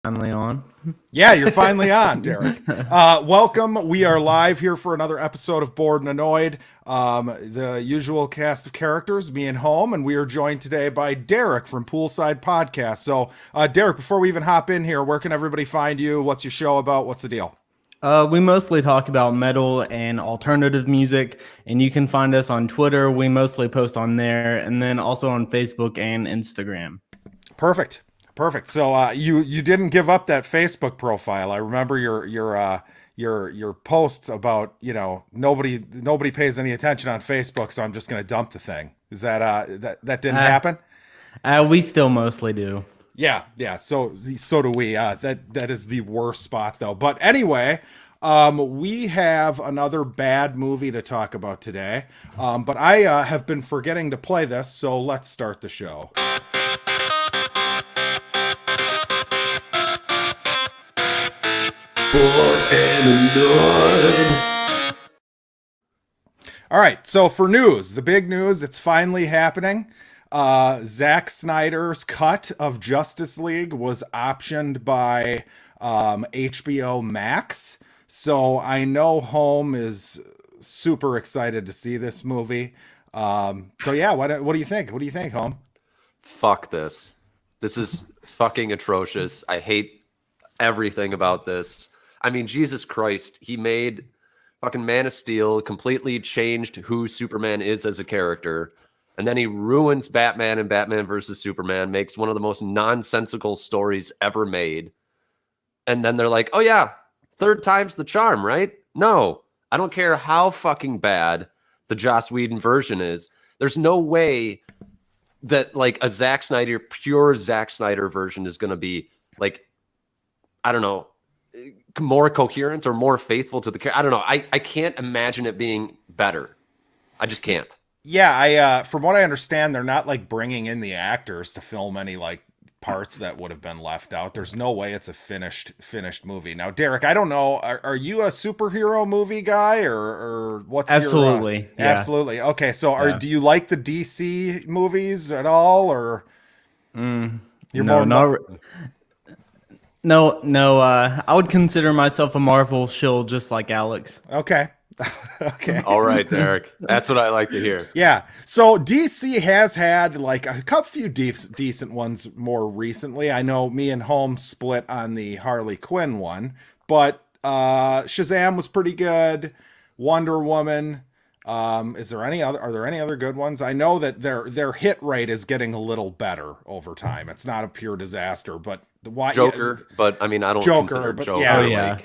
Finally on. Yeah, you're finally on, Derek. Welcome. We are live here for another episode of Bored and Annoyed. The usual cast of characters, me and Home, and we are joined today by Derek from Poolside Podcast. So, Derek, before we even hop in here, where can everybody find you? What's your show about? What's the deal? We mostly talk about metal and alternative music, and you can find us on Twitter. We mostly post on there, and then also on Facebook and Instagram. Perfect. So you didn't give up that Facebook profile. I remember your posts about, nobody pays any attention on Facebook, so I'm just going to dump the thing. Is that didn't happen? We still mostly do. Yeah. So do we. That is the worst spot though. But anyway, we have another bad movie to talk about today. But I have been forgetting to play this, so let's start the show. Bored and Annoyed. All right, so for news, the big news, it's finally happening. Zack Snyder's cut of Justice League was optioned by HBO Max. So I know Home is super excited to see this movie. So yeah, what do you think? What do you think, Home? Fuck this. This is fucking atrocious. I hate everything about this. I mean, Jesus Christ, he made fucking Man of Steel, completely changed who Superman is as a character, and then he ruins Batman and Batman versus Superman, makes one of the most nonsensical stories ever made. And then they're like, oh yeah, third time's the charm, right? No, I don't care how fucking bad the Joss Whedon version is. There's no way that like a Zack Snyder, pure Zack Snyder version is going to be like, I don't know, more coherent or more faithful to the character. I don't know. I can't imagine it being better. I just can't. Yeah, from what I understand, they're not like bringing in the actors to film any like parts that would have been left out. There's no way it's a finished movie. Now, Derek, I don't know. Are you a superhero movie guy or what's Absolutely. Your, Absolutely. Okay, so do you like the DC movies at all, or you're No, I would consider myself a Marvel shill just like Alex. Okay. All right, Derek. That's what I like to hear. Yeah. So DC has had like a few decent ones more recently. I know me and Holmes split on the Harley Quinn one, but Shazam was pretty good. Wonder Woman. Are there any other good ones? I know that their hit rate is getting a little better over time. It's not a pure disaster, but Joker, but I mean, I don't consider Joker.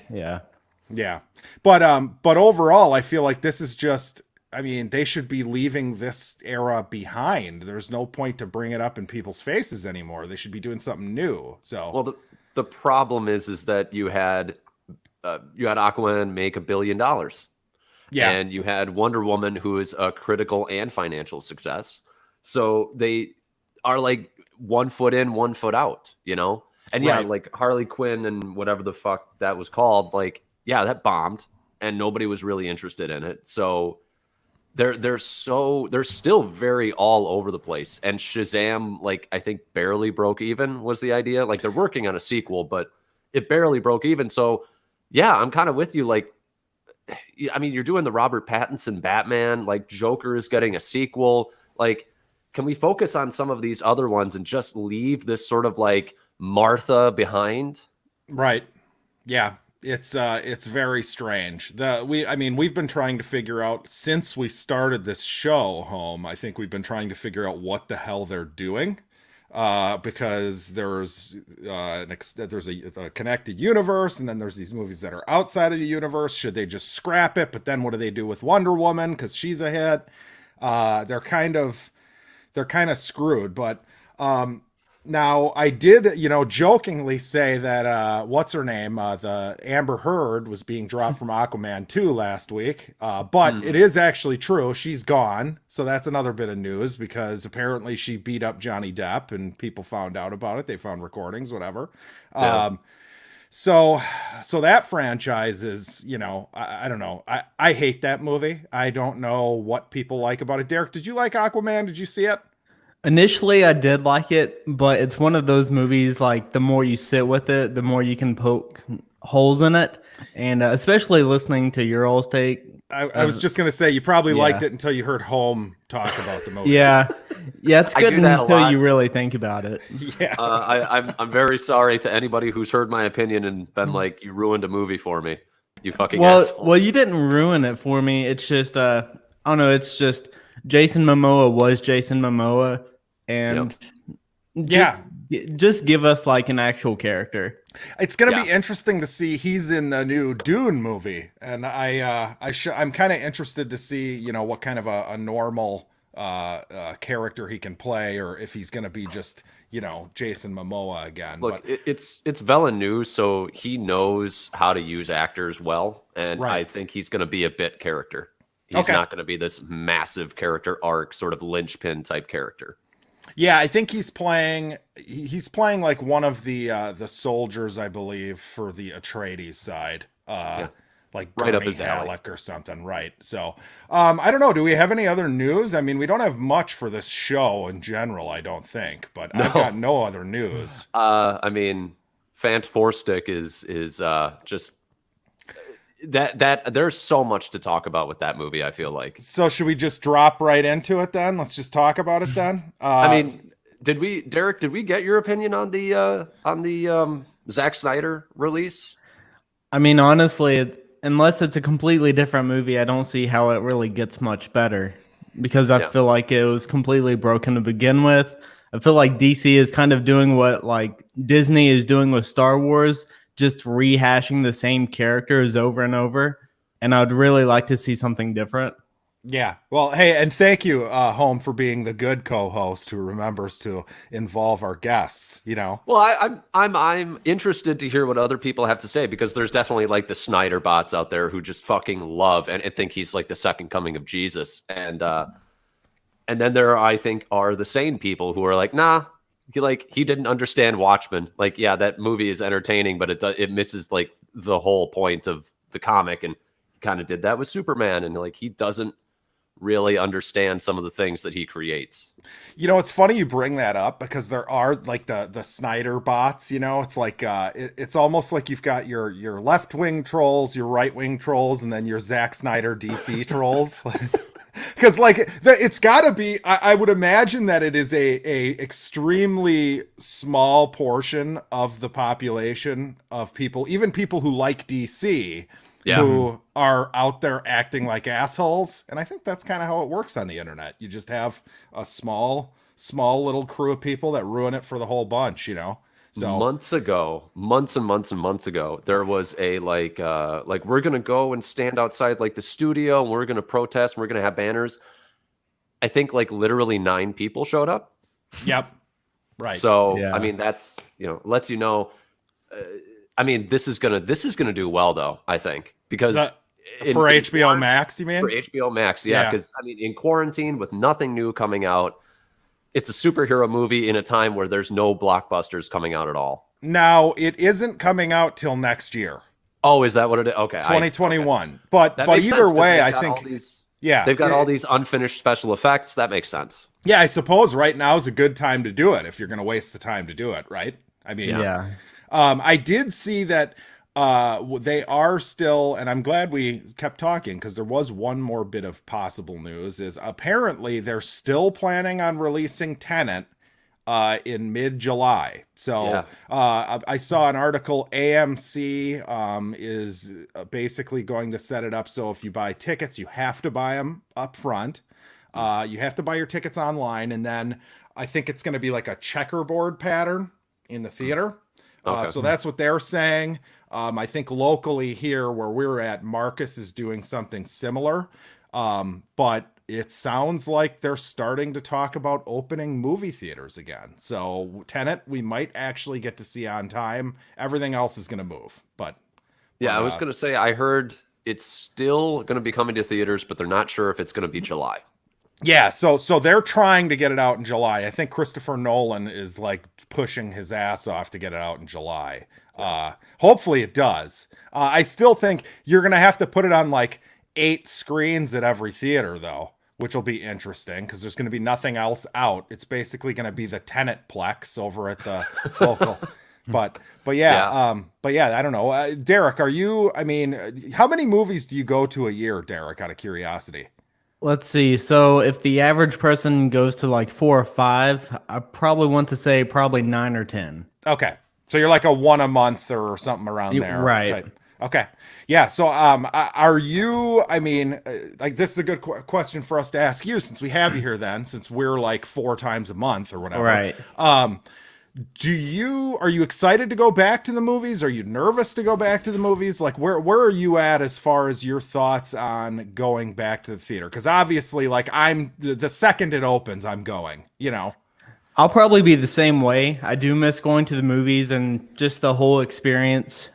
Yeah. But overall, I feel like this is just, I mean, they should be leaving this era behind. There's no point to bring it up in people's faces anymore. They should be doing something new. So, well, the problem is that you had Aquaman make $1 billion. Yeah. And you had Wonder Woman, who is a critical and financial success. So they are like 1 foot in, 1 foot out, you know? And yeah, right. Like Harley Quinn and whatever the fuck that was called, like, yeah, that bombed and nobody was really interested in it. So they're still very all over the place. And Shazam, like, I think barely broke even was the idea. Like, they're working on a sequel, but it barely broke even. So yeah, I'm kind of with you. Like, I mean, you're doing the Robert Pattinson Batman, like Joker is getting a sequel. Like, can we focus on some of these other ones and just leave this sort of like Martha behind? Right. Yeah. It's very strange. We've been trying to figure out since we started this show, Home. I think we've been trying to figure out what the hell they're doing, because there's a connected universe, and then there's these movies that are outside of the universe. Should they just scrap it? But then what do they do with Wonder Woman? Because she's a hit. They're kind of screwed. But now, I did, jokingly say that, what's her name? The Amber Heard was being dropped from Aquaman 2 last week. But it is actually true. She's gone. So that's another bit of news, because apparently she beat up Johnny Depp and people found out about it. They found recordings, whatever. Yeah. So that franchise is, I don't know. I hate that movie. I don't know what people like about it. Derek, did you like Aquaman? Did you see it? Initially, I did like it, but it's one of those movies, like, the more you sit with it, the more you can poke holes in it. And especially listening to your all's take. I was just going to say, you probably liked Yeah. it until you heard Home talk about the movie. Yeah. Yeah, it's I good do that a until lot. you really think about it. Yeah. I'm very sorry to anybody who's heard my opinion and been like, you ruined a movie for me. You fucking asshole. Well, you didn't ruin it for me. It's just I don't know, it's just Jason Momoa was Jason Momoa, and Yeah. just give us like an actual character. It's going to be interesting to see. He's in the new Dune movie, and I'm kind of interested to see, you know, what kind of a normal character he can play, or if he's going to be just, you know, Jason Momoa again. Look, but it's Villeneuve, so he knows how to use actors well, and I think he's going to be a bit character. He's not going to be this massive character arc, sort of linchpin type character. Yeah, I think he's playing like one of the soldiers, I believe, for the Atreides side. Like right up Gurney his alley. Halleck or something, right? So, I don't know. Do we have any other news? I mean, we don't have much for this show in general, I don't think. But I've got no other news. I mean, FANT4STIC is just that there's so much to talk about with that movie. I feel like. So should we just drop right into it then? Let's just talk about it then. I mean, Derek? Did we get your opinion on the Zack Snyder release? I mean, honestly, unless it's a completely different movie, I don't see how it really gets much better, because I feel like it was completely broken to begin with. I feel like DC is kind of doing what like Disney is doing with Star Wars, just rehashing the same characters over and over. And I'd really like to see something different. Yeah. Well, hey, and thank you, Home, for being the good co-host who remembers to involve our guests, you know. Well, I'm interested to hear what other people have to say, because there's definitely like the Snyder bots out there who just fucking love and think he's like the second coming of Jesus. And then there, I think, are the sane people who are like, nah, he didn't understand Watchmen. Like, yeah, that movie is entertaining, but it misses like the whole point of the comic. And he kind of did that with Superman, and like he doesn't really understand some of the things that he creates. You know, it's funny you bring that up, because there are like the Snyder bots, you know. It's like it's almost like you've got your left-wing trolls, your right-wing trolls, and then your Zack Snyder DC trolls. Because like it's got to be, I would imagine that it is a extremely small portion of the population of people, even people who like DC, who are out there acting like assholes. And I think that's kind of how it works on the internet. You just have a small little crew of people that ruin it for the whole bunch, you know. So months and months ago, there was a like we're gonna go and stand outside like the studio, and we're gonna protest, and we're gonna have banners. I think like literally 9 people showed up. Yep. Right. So I mean, that's, you know, lets you know. I mean, this is gonna do well though, I think, because for HBO Max, you mean? For HBO Max, yeah. Because I mean, in quarantine with nothing new coming out, it's a superhero movie in a time where there's no blockbusters coming out at all. Now, it isn't coming out till next year. Oh, is that what it is? Okay. 2021. Okay. But either way, I think they've got all these unfinished special effects. That makes sense. Yeah, I suppose right now is a good time to do it if you're going to waste the time to do it, right? I mean, I did see that they are still, and I'm glad we kept talking, because there was one more bit of possible news, is apparently they're still planning on releasing Tenet in mid-July. So I saw an article, AMC is basically going to set it up so if you buy tickets, you have to buy them up front. You have to buy your tickets online, and then I think it's going to be like a checkerboard pattern in the theater. So that's what they're saying. I think locally here where we're at, Marcus is doing something similar. But it sounds like they're starting to talk about opening movie theaters again. So Tenet, we might actually get to see on time. Everything else is going to move. But I was going to say, I heard it's still going to be coming to theaters, but they're not sure if it's going to be July. Yeah, so they're trying to get it out in July. I think Christopher Nolan is like pushing his ass off to get it out in July. Hopefully it does. I still think you're going to have to put it on like 8 screens at every theater though. which will be interesting because there's going to be nothing else out. It's basically going to be the Tenet Plex over at the local. But yeah, I don't know. Derek, how many movies do you go to a year, Derek, out of curiosity? Let's see. So if the average person goes to like 4 or 5, I probably want to say probably 9 or 10. Okay. So you're like a one a month or something around there. Right. Type. Okay. Yeah. So, are you, like, this is a good question for us to ask you since we have you here then, since we're like 4 times a month or whatever. Right. Are you excited to go back to the movies? Are you nervous to go back to the movies? Like, where are you at as far as your thoughts on going back to the theater? Because obviously, like, the second it opens, I'm going, I'll probably be the same way. I do miss going to the movies and just the whole experience,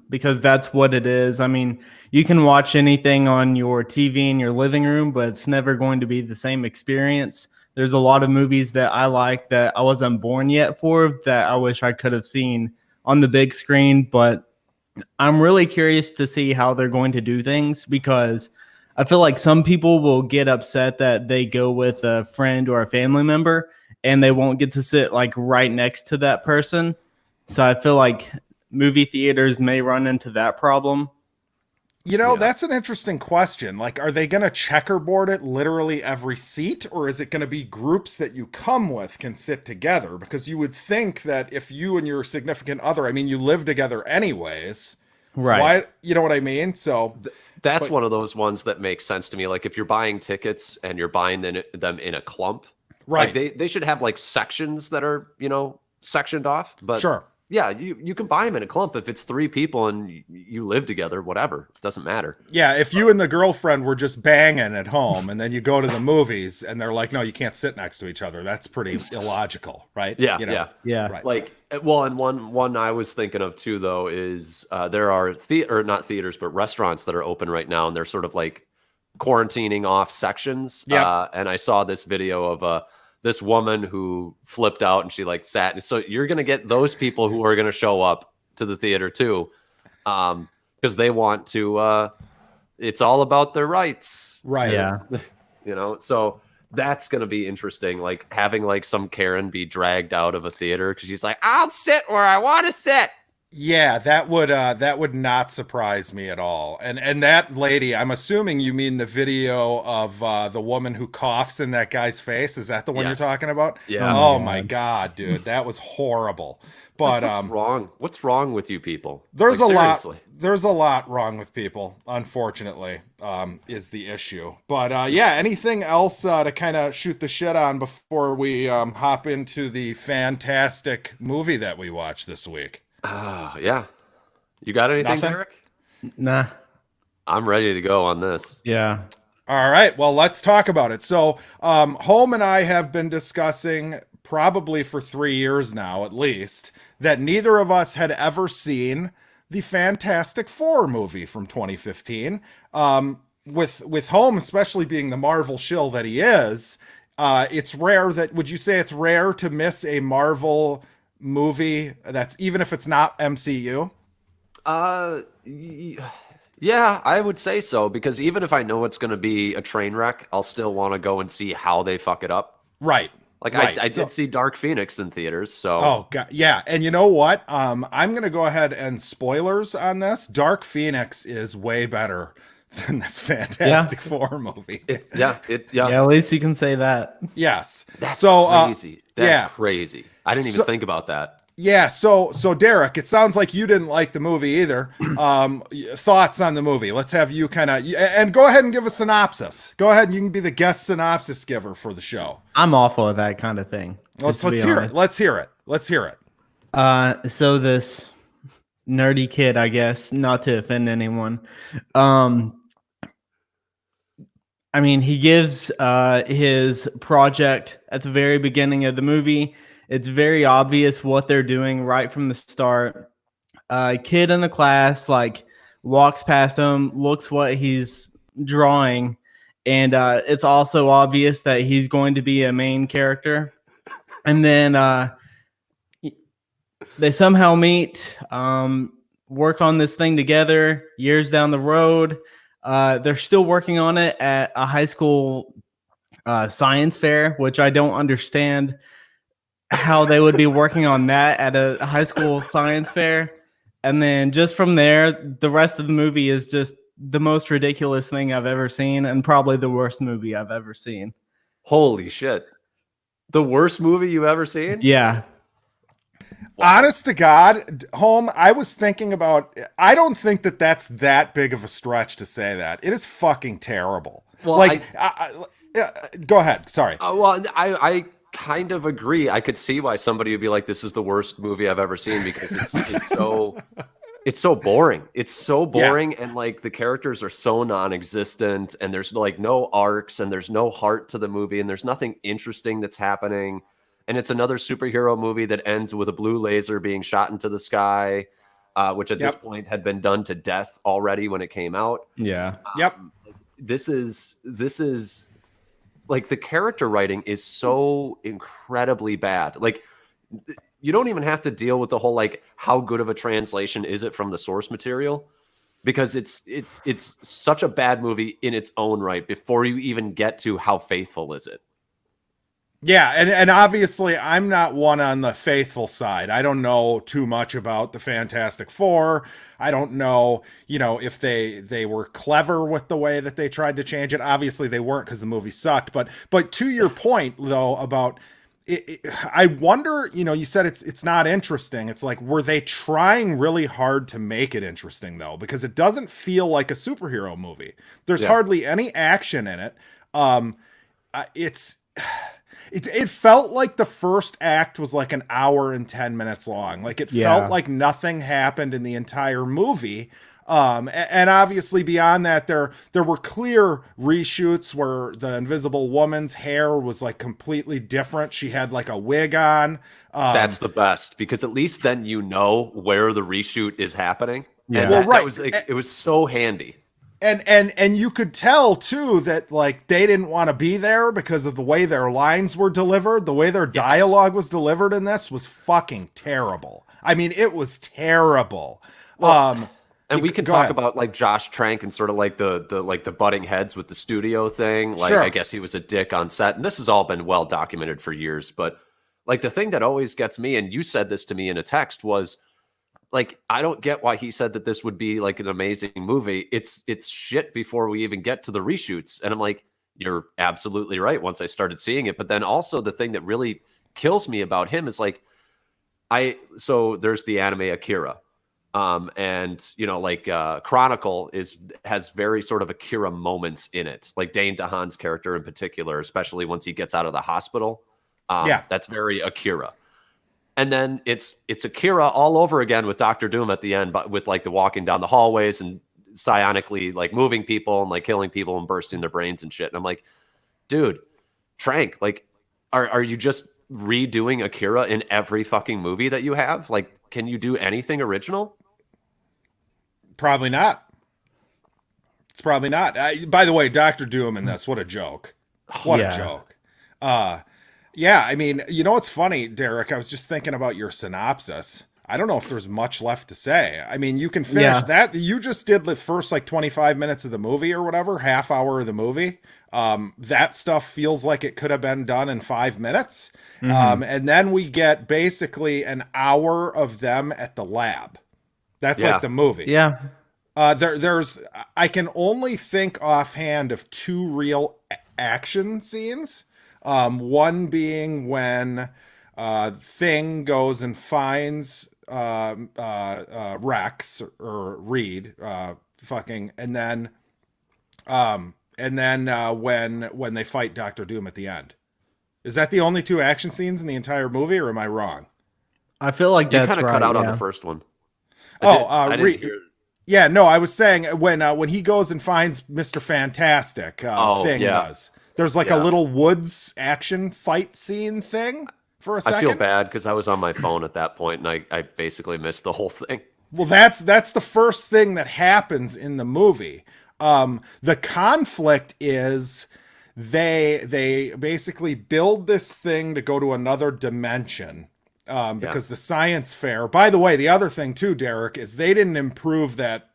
because that's what it is. I mean, you can watch anything on your TV in your living room, but it's never going to be the same experience. There's a lot of movies that I like that I wasn't born yet for that I wish I could have seen on the big screen, but I'm really curious to see how they're going to do things because I feel like some people will get upset that they go with a friend or a family member and they won't get to sit like right next to that person. So I feel like movie theaters may run into that problem. That's an interesting question. Like, are they going to checkerboard it literally every seat, or is it going to be groups that you come with can sit together? Because you would think that if you and your significant other, you live together anyways. Right. Why, you know what I mean? So that's one of those ones that makes sense to me. Like, if you're buying tickets and you're buying them in a clump, right. Like they should have like sections that are, sectioned off. But sure. Yeah, you can buy them in a clump if it's 3 people and you live together, whatever. It doesn't matter. Yeah, if you and the girlfriend were just banging at home and then you go to the movies and they're like, no, you can't sit next to each other. That's pretty illogical, right? Yeah. Right. Like, well, and one I was thinking of too, though, is there are not theaters, but restaurants that are open right now, and they're sort of like quarantining off sections. Yeah. And I saw this video of this woman who flipped out and she like sat. So you're going to get those people who are going to show up to the theater too. Because they want to, it's all about their rights. Right. Yeah. So that's going to be interesting. Like having like some Karen be dragged out of a theater because she's like, I'll sit where I want to sit. Yeah, that would not surprise me at all. And that lady, I'm assuming you mean the video of the woman who coughs in that guy's face. Is that the one Yes. you're talking about? Yeah. Oh my God, dude, that was horrible. But what's wrong? What's wrong with you people? There's like, a seriously. lot. There's a lot wrong with people. Unfortunately, is the issue. But anything else to kind of shoot the shit on before we hop into the fantastic movie that we watched this week? Yeah. You got anything, Nothing? Derek? Nah. I'm ready to go on this. Yeah. All right. Well, let's talk about it. So, Home and I have been discussing probably for 3 years now, at least, that neither of us had ever seen the Fantastic Four movie from 2015. With Home, especially being the Marvel shill that he is, it's rare would you say it's rare to miss a Marvel movie that's, even if it's not MCU? Yeah, I would say so, because even if I know it's going to be a train wreck, I'll still want to go and see how they fuck it up. Right. Like right. I did see Dark Phoenix in theaters, so. Oh God, yeah. And you know what? I'm gonna go ahead and spoilers on this. Dark Phoenix is way better than this Fantastic Four movie. Yeah. At least you can say that. Yes. That's so crazy. That's crazy. I didn't even think about that. Yeah. So Derek, it sounds like you didn't like the movie either. Thoughts on the movie? Let's have you kind of, and go ahead and give a synopsis. Go ahead and you can be the guest synopsis giver for the show. I'm awful at that kind of thing. Let's hear it. Let's hear it. So this nerdy kid, I guess, not to offend anyone, he gives his project at the very beginning of the movie. It's very obvious what they're doing right from the start. Kid in the class walks past him, looks what he's drawing, and it's also obvious that he's going to be a main character. And then they somehow meet, work on this thing together. Years down the road, they're still working on it at a high school science fair, which I don't understand how they would be working on that at a high school science fair. And then just from there, the rest of the movie is just the most ridiculous thing I've ever seen, and probably the worst movie I've ever seen. Holy shit. The worst movie you've ever seen? Yeah. Wow. Honest to God, Home, I was thinking about, I don't think that that's that big of a stretch to say that. It is fucking terrible. Well, like, go ahead. Sorry. I kind of agree. I could see why somebody would be like, this is the worst movie I've ever seen, because it's so it's so boring. It's so boring. Yeah. And like the characters are so non-existent, and there's like no arcs, and there's no heart to the movie, and there's nothing interesting that's happening. And it's another superhero movie that ends with a blue laser being shot into the sky, which at this point had been done to death already when it came out. Yeah. This is like, the character writing is so incredibly bad. Like, you don't even have to deal with the whole, like, how good of a translation is it from the source material, because it's such a bad movie in its own right before you even get to how faithful is it. Yeah, and obviously I'm not one on the faithful side. I don't know too much about the Fantastic Four. I don't know, if they were clever with the way that they tried to change it. Obviously they weren't, because the movie sucked. But to your point though about it, I wonder, you said it's not interesting. It's like, were they trying really hard to make it interesting though? Because it doesn't feel like a superhero movie. There's hardly any action in it. It felt like the first act was like an hour and 10 minutes long. Like it felt like nothing happened in the entire movie. And obviously beyond that, there were clear reshoots where the Invisible Woman's hair was like completely different. She had like a wig on. That's the best, because at least then where the reshoot is happening. Yeah. And that was like, it was so handy. And you could tell too that like they didn't want to be there because of the way their lines were delivered. The way their dialogue was delivered in this was fucking terrible. I mean, it was terrible. Well, and we can talk about like Josh Trank and sort of like the butting heads with the studio thing. Like, I guess he was a dick on set, and this has all been well documented for years. But like the thing that always gets me, and you said this to me in a text, was like, I don't get why he said that this would be like an amazing movie. It's shit before we even get to the reshoots. And I'm like, you're absolutely right once I started seeing it. But then also the thing that really kills me about him is like, so there's the anime Akira. And Chronicle has very sort of Akira moments in it. Like Dane DeHaan's character in particular, especially once he gets out of the hospital. That's very Akira. And then it's Akira all over again with Dr. Doom at the end, but with like the walking down the hallways and psionically like moving people and like killing people and bursting their brains and shit. And I'm like, dude, Trank, like, are you just redoing Akira in every fucking movie that you have? Like, can you do anything original? Probably not. It's probably not. By the way, Dr. Doom in this, what a joke. What a joke. Yeah, I mean, what's funny, Derek? I was just thinking about your synopsis. I don't know if there's much left to say. I mean, you can finish that. You just did the first like 25 minutes of the movie or whatever, half hour of the movie. That stuff feels like it could have been done in 5 minutes. And then we get basically an hour of them at the lab. That's like the movie. Yeah. There's I can only think offhand of 2 real action scenes. One being when Thing goes and finds Rex or Reed, and then when they fight Dr. Doom at the end. Is that the only 2 action scenes in the entire movie, or am I wrong? I feel like that's right. You kind of cut out on the first one. I didn't hear. Yeah, no, I was saying when he goes and finds Mr. Fantastic, Thing does. There's like a little woods action fight scene thing for a second. I feel bad because I was on my phone at that point, and I basically missed the whole thing. Well, that's the first thing that happens in the movie. The conflict is they basically build this thing to go to another dimension. Because the science fair, by the way, the other thing too, Derek, is they didn't improve that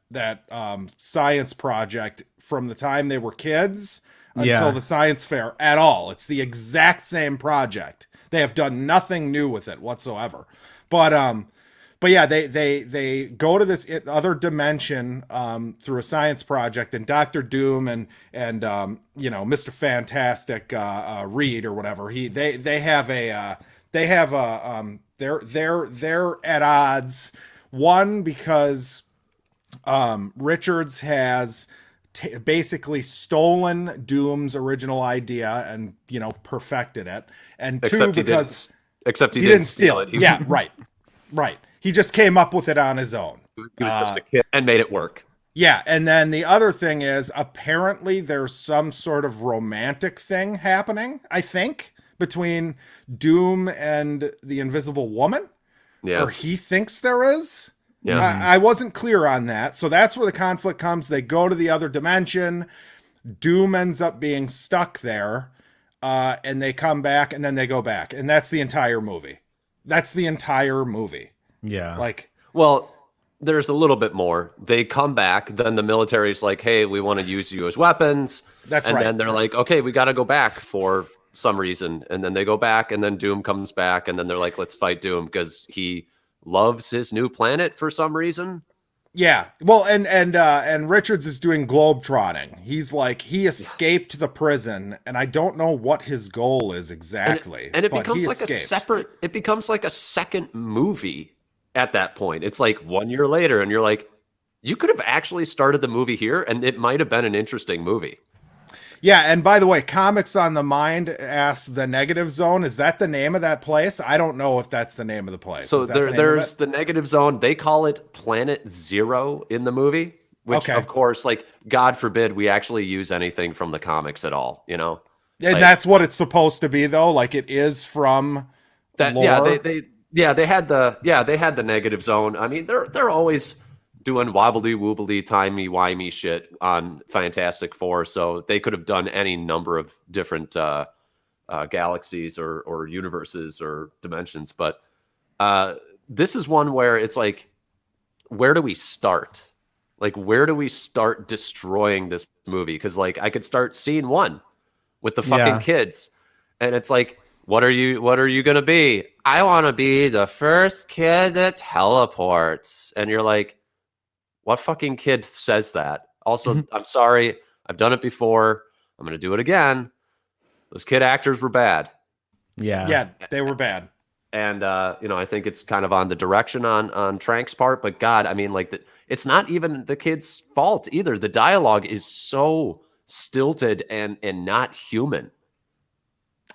science project from the time they were kids until the science fair at all. It's the exact same project. They have done nothing new with it whatsoever. But yeah, they go to this other dimension through a science project, and Dr. Doom and Mr. Fantastic Reed or whatever, they're at odds. One, because Richards has basically stolen Doom's original idea and perfected it, and two, because he didn't steal it. Yeah, right. He just came up with it on his own. He was just a kid and made it work. Yeah, and then the other thing is, apparently there's some sort of romantic thing happening, I think, between Doom and the Invisible Woman. Yeah. Or he thinks there is. Yeah. I wasn't clear on that. So that's where the conflict comes. They go to the other dimension. Doom ends up being stuck there. And they come back, and then they go back. And that's the entire movie. Yeah. Well, there's a little bit more. They come back, then the military's like, hey, we want to use you as weapons. And then they're like, okay, we got to go back for some reason. And then they go back, and then Doom comes back, and then they're like, let's fight Doom because he loves his new planet for some reason. Yeah. Well, and Richards is doing globetrotting. He's like, he escaped the prison, and I don't know what his goal is exactly. And it becomes it becomes like a second movie at that point. It's like 1 year later, and you're like, you could have actually started the movie here, and it might have been an interesting movie. Yeah, and by the way, Comics on the Mind asks, the Negative Zone, is that the name of that place? I don't know if that's the name of the place. So there's the Negative Zone. They call it Planet Zero in the movie, which of course, like, God forbid we actually use anything from the comics at all, And that's what it's supposed to be, though. Like, it is from that lore. They had the Negative Zone. I mean, they're always doing wobbly woobly timey-wimey shit on Fantastic Four, so they could have done any number of different galaxies or universes or dimensions. But this is one where it's like, where do we start? Like, where do we start destroying this movie? Because, like, I could start scene 1 with the fucking kids, and it's like, what are you gonna be? I want to be the first kid that teleports, and you're like, what fucking kid says that? Also, I'm sorry, I've done it before. I'm going to do it again. Those kid actors were bad. Yeah, they were bad. And, I think it's kind of on the direction on Trank's part. But God, I mean, like, it's not even the kid's fault either. The dialogue is so stilted and not human.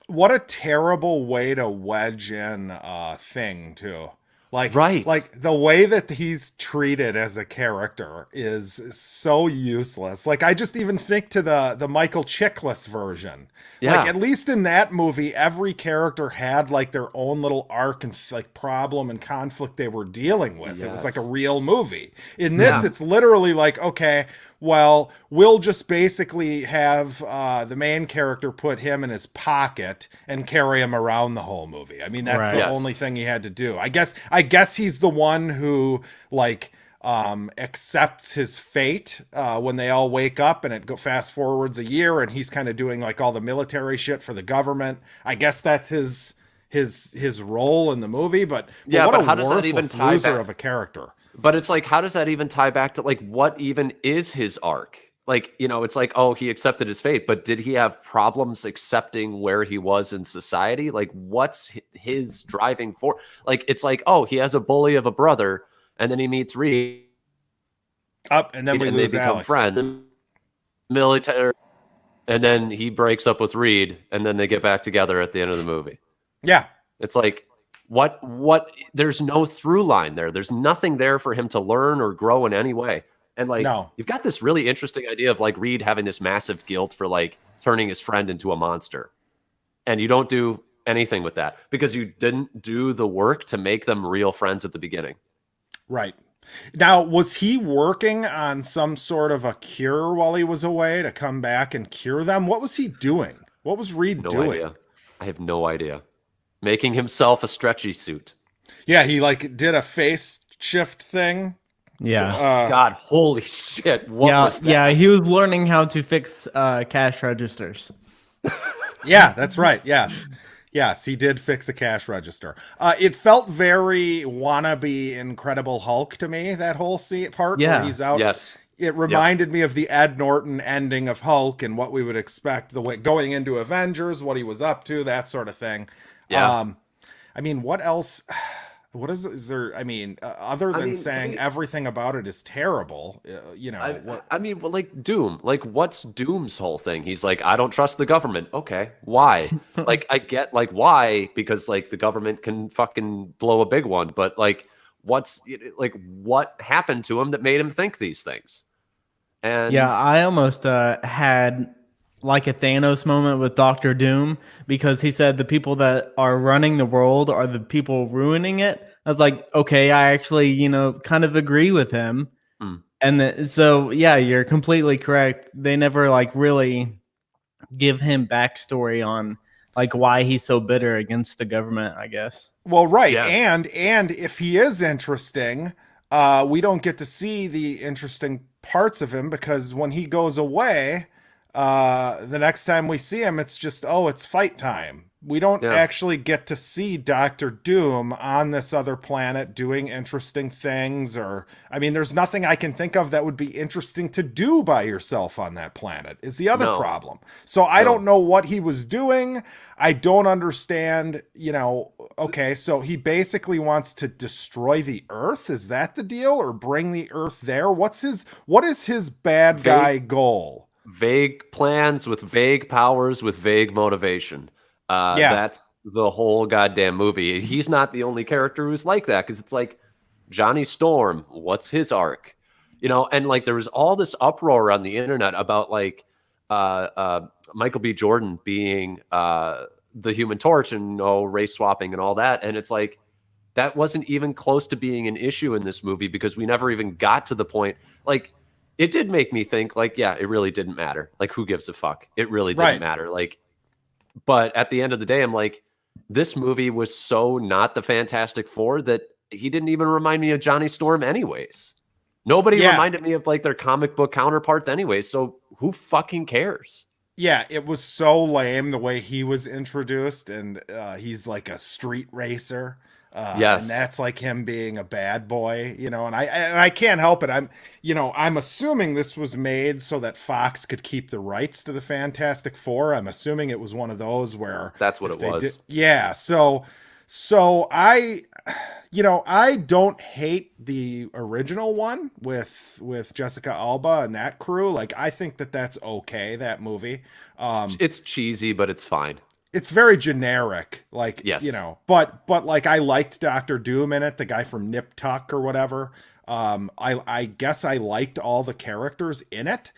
What a terrible way to wedge in a thing, too. Like the way that he's treated as a character is so useless. Like, I just even think to the Michael Chiklis version. Yeah. Like, at least in that movie, every character had like their own little arc and like problem and conflict they were dealing with. Yes. It was like a real movie. In this, it's literally like, okay, well, we'll just basically have the main character put him in his pocket and carry him around the whole movie. I mean, that's the only thing he had to do. I guess he's the one who, like, accepts his fate when they all wake up, and it fast forwards a year, and he's kind of doing like all the military shit for the government. I guess that's his role in the movie. But how does that even tie loser back of a character? But it's like, how does that even tie back to, like, what even is his arc? Like, it's like, oh, he accepted his fate, but did he have problems accepting where he was in society? Like, what's his driving force? Like, it's like, oh, he has a bully of a brother, and then he meets Reed. And then they become Alex. Friends. Military. And then he breaks up with Reed, and then they get back together at the end of the movie. Yeah. It's like, what there's no through line there. There's nothing there for him to learn or grow in any way. And like, you've got this really interesting idea of like Reed having this massive guilt for like turning his friend into a monster. And you don't do anything with that because you didn't do the work to make them real friends at the beginning. Right. Now, was he working on some sort of a cure while he was away to come back and cure them? What was he doing? What was Reed doing? Idea. I have no idea. Making himself a stretchy suit. Yeah, he like did a face shift thing. Yeah. God, holy shit! What was that? Yeah, he was learning how to fix cash registers. Yeah, that's right. Yes, he did fix a cash register. It felt very wannabe Incredible Hulk to me, that whole part where he's out. Yes. It reminded me of the Ed Norton ending of Hulk and what we would expect the way going into Avengers, what he was up to, that sort of thing. Yeah. I mean, what else? What is there? I mean, other than saying everything about it is terrible, I mean, well, like Doom, like what's Doom's whole thing? He's like, I don't trust the government. Okay, why? Like, I get like why, because like the government can fucking blow a big one, but like, what happened to him that made him think these things? And yeah, I almost had like a Thanos moment with Doctor Doom, because he said the people that are running the world are the people ruining it. I was like, okay, I actually, kind of agree with him. And so, yeah, you're completely correct. They never like really give him backstory on like why he's so bitter against the government, I guess. Well, right. Yeah. And if he is interesting, we don't get to see the interesting parts of him, because when he goes away, the next time we see him, it's just, it's fight time. We don't actually get to see Doctor Doom on this other planet doing interesting things, there's nothing I can think of that would be interesting to do by yourself on that planet is the other problem. So I don't know what he was doing. I don't understand, okay, so he basically wants to destroy the Earth. Is that the deal? Or bring the Earth there? What is his bad guy goal? Vague plans with vague powers with vague motivation. That's the whole goddamn movie. He's not the only character who's like that, because it's like Johnny Storm, what's his arc? And like there was all this uproar on the internet about like Michael B. Jordan being the Human Torch and race swapping and all that. And it's like that wasn't even close to being an issue in this movie, because we never even got to the point. Like, it did make me think, like, yeah, it really didn't matter. Like, who gives a fuck? It really didn't matter. Like, but at the end of the day, I'm like, this movie was so not the Fantastic Four that he didn't even remind me of Johnny Storm anyways. Nobody reminded me of like their comic book counterparts anyways. So who fucking cares? Yeah, it was so lame the way he was introduced, and he's like a street racer. Yes, and that's like him being a bad boy, and I can't help it. I'm assuming this was made so that Fox could keep the rights to the Fantastic Four. I'm assuming it was one of those where that's what it was. So I don't hate the original one with Jessica Alba and that crew. Like, I think that's okay, that movie. It's cheesy, but it's fine. It's very generic, like, yes. But like, I liked Doctor Doom in it, the guy from Nip Tuck or whatever. I guess I liked all the characters in it.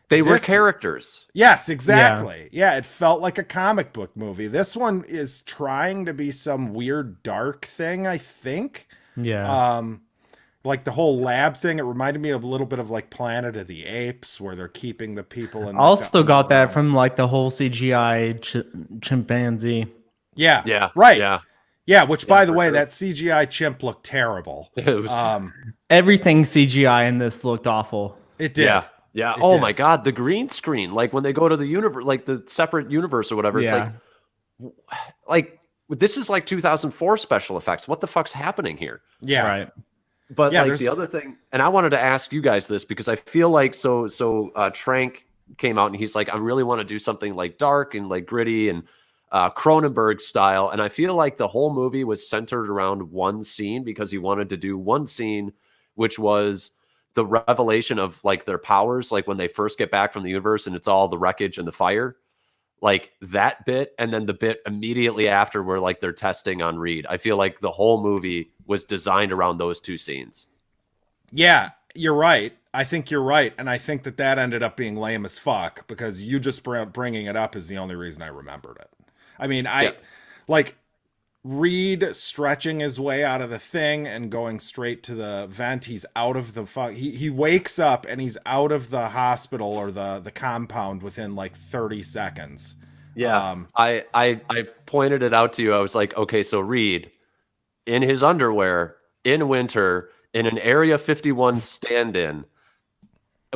They were characters. Yes, exactly. Yeah, it felt like a comic book movie. This one is trying to be some weird dark thing, I think. Yeah. Like the whole lab thing, it reminded me of a little bit of like Planet of the Apes, where they're keeping the people in. Also got that from like the whole CGI chimpanzee. Yeah. Right. Yeah. Which, by the way, sure. that CGI chimp looked terrible. It was everything CGI in this looked awful. It did. Yeah. Oh my God, the green screen. Like when they go to the universe, like the separate universe or whatever. Yeah. It's like this is like 2004 special effects. What the fuck's happening here? Yeah. Right. But like the other thing, and I wanted to ask you guys this, because I feel like Trank came out and he's like, I really want to do something like dark and like gritty and Cronenberg style. And I feel like the whole movie was centered around one scene, because he wanted to do one scene, which was the revelation of like their powers, like when they first get back from the universe and it's all the wreckage and the fire, like that bit. And then the bit immediately after where like they're testing on Reed. I feel like the whole movie was designed around those two scenes. Yeah, you're right. I think you're right. And I think that ended up being lame as fuck, because you just bringing it up is the only reason I remembered it. I mean, like Reed stretching his way out of the thing and going straight to the vent. He's out of the he wakes up and he's out of the hospital or the compound within like 30 seconds. Yeah. I pointed it out to you. I was like, okay, so Reed in his underwear in winter in an Area 51 stand-in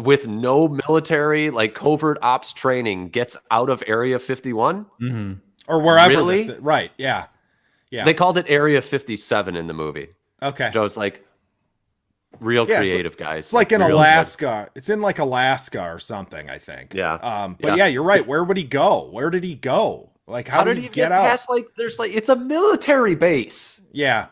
with no military, like covert ops training, gets out of Area 51? Mm-hmm. Or wherever Really? this is. Right, yeah. Yeah. They called it Area 57 in the movie. Okay. Joe's like, real creative, guys. It's like in real Alaska. Good. It's in like Alaska or something, I think. Yeah. But yeah, you're right. Where would he go? Where did he go? Like, how did he get out? Past, like, there's like, it's a military base. Yeah.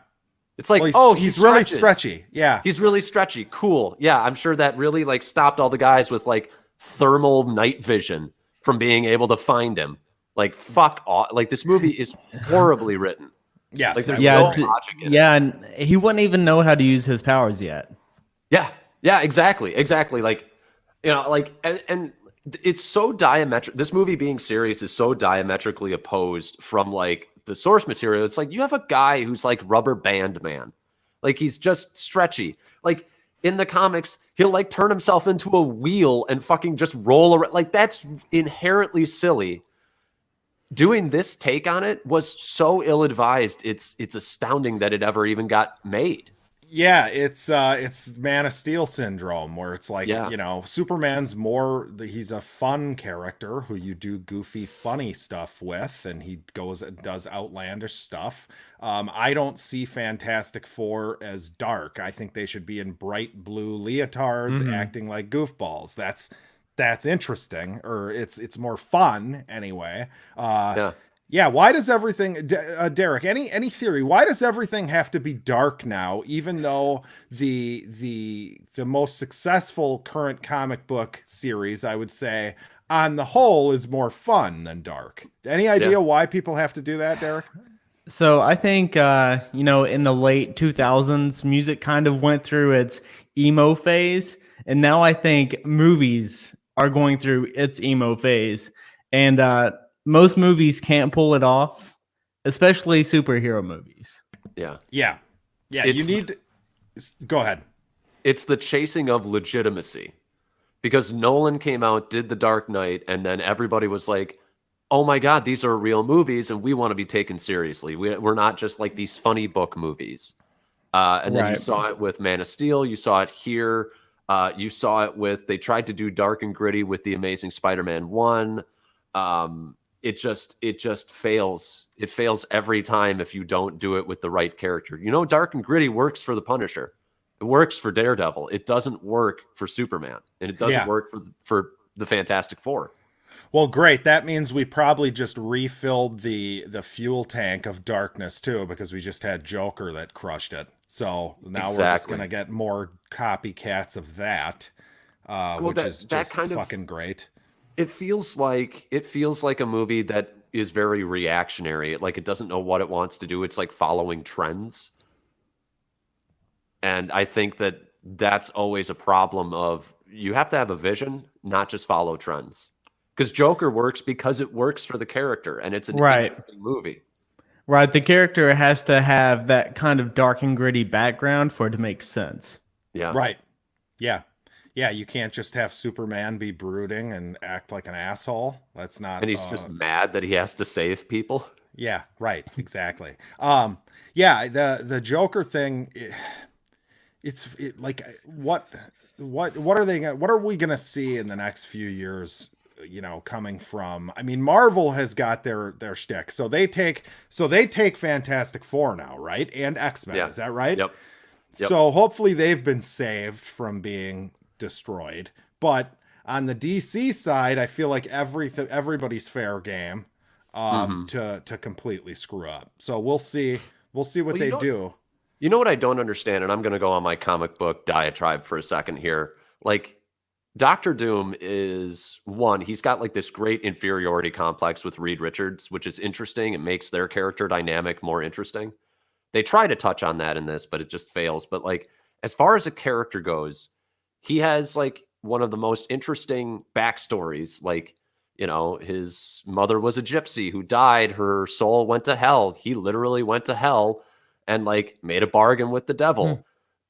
It's like, he's really stretchy. Yeah. He's really stretchy. Cool. Yeah. I'm sure that really like stopped all the guys with like thermal night vision from being able to find him. Like, fuck off. Like, this movie is horribly written. Yeah. Like, there's no logic in it. And he wouldn't even know how to use his powers yet. Yeah. Yeah, exactly. Exactly. Like, you know, like, and it's so this movie being serious is so diametrically opposed from like the source material. It's like, you have a guy who's like Rubber Band Man. Like, he's just stretchy. Like, in the comics, he'll like turn himself into a wheel and fucking just roll around. Like, that's inherently silly. Doing this take on it was so ill-advised. It's astounding that it ever even got made. Yeah, it's Man of Steel syndrome, where it's like, you know, Superman's he's a fun character who you do goofy, funny stuff with, and he goes and does outlandish stuff. I don't see Fantastic Four as dark. I think they should be in bright blue leotards, acting like goofballs. That's interesting, or it's more fun anyway. Yeah, why does everything, Derek, any theory, why does everything have to be dark now, even though the most successful current comic book series, I would say, on the whole, is more fun than dark? Any idea why people have to do that, Derek? So I think, you know, in the late 2000s, music kind of went through its emo phase, and now I think movies are going through its emo phase. And most movies can't pull it off, especially superhero movies. Yeah. You need to go ahead. It's the chasing of legitimacy, because Nolan came out, did The Dark Knight, and then everybody was like, oh my God, these are real movies and we want to be taken seriously. We're not just like these funny book movies. And then you saw it with Man of Steel. You saw it here. You saw it they tried to do dark and gritty with The Amazing Spider-Man 1. It just fails. It fails every time if you don't do it with the right character. You know, dark and gritty works for the Punisher. It works for Daredevil. It doesn't work for Superman, and it doesn't work for the Fantastic Four. Well, great. That means we probably just refilled the fuel tank of darkness too, because we just had Joker that crushed it. So now we're just gonna get more copycats of that, which is just fucking great. It feels like a movie that is very reactionary. Like, it doesn't know what it wants to do. It's like following trends. And I think that that's always a problem of, you have to have a vision, not just follow trends. Because Joker works because it works for the character, and it's an interesting movie. Right. The character has to have that kind of dark and gritty background for it to make sense. Yeah. Right. Yeah. Yeah, you can't just have Superman be brooding and act like an asshole. That's not. And he's just mad that he has to save people. Yeah, right. Exactly. Yeah, the Joker thing. It's like what are we gonna see in the next few years? You know, coming from. I mean, Marvel has got their shtick. So they take Fantastic Four now, right? And X-Men. Yeah. Is that right? Yep. So hopefully they've been saved from being destroyed. But on the DC side, I feel like everybody's fair game to completely screw up. So we'll see what they do. You know what I don't understand, and I'm going to go on my comic book diatribe for a second here. Like, Doctor Doom is one, he's got like this great inferiority complex with Reed Richards, which is interesting. It makes their character dynamic more interesting. They try to touch on that in this, but it just fails. But like, as far as a character goes, he has like one of the most interesting backstories. Like, you know, his mother was a gypsy who died. Her soul went to hell. He literally went to hell and like made a bargain with the devil.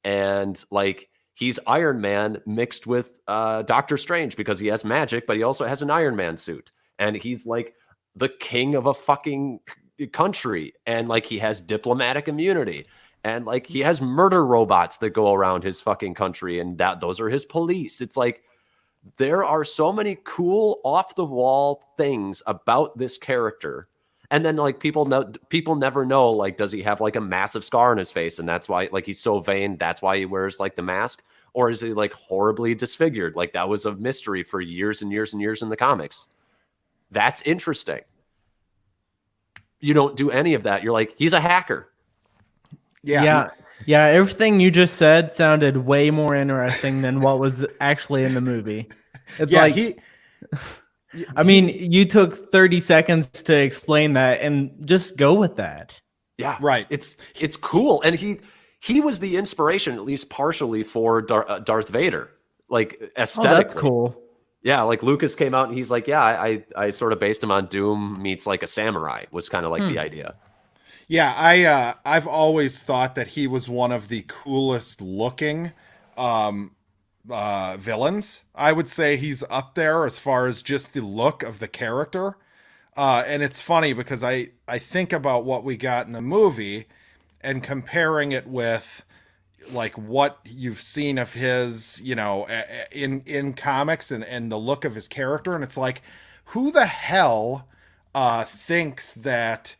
And like, he's Iron Man mixed with Doctor Strange because he has magic, but he also has an Iron Man suit. And he's like the king of a fucking country. And like, he has diplomatic immunity. And like he has murder robots that go around his fucking country, and those are his police. It's like there are so many cool off the wall things about this character. And then like people never know, like, does he have like a massive scar on his face? And that's why like he's so vain. That's why he wears like the mask. Or is he like horribly disfigured? Like that was a mystery for years and years and years in the comics. That's interesting. You don't do any of that. You're like, he's a hacker. Yeah. Everything you just said sounded way more interesting than what was actually in the movie. It's I mean, you took 30 seconds to explain that, and just go with that. Yeah, right. It's cool, and he was the inspiration, at least partially, for Darth Vader, like aesthetically. That's cool. Yeah, like Lucas came out and he's like, yeah, I sort of based him on Doom meets like a samurai was kind of like the idea. Yeah, I've always thought that he was one of the coolest looking villains. I would say he's up there as far as just the look of the character. And it's funny because I think about what we got in the movie and comparing it with like what you've seen of his, you know, in comics and the look of his character. And it's like, who the hell thinks that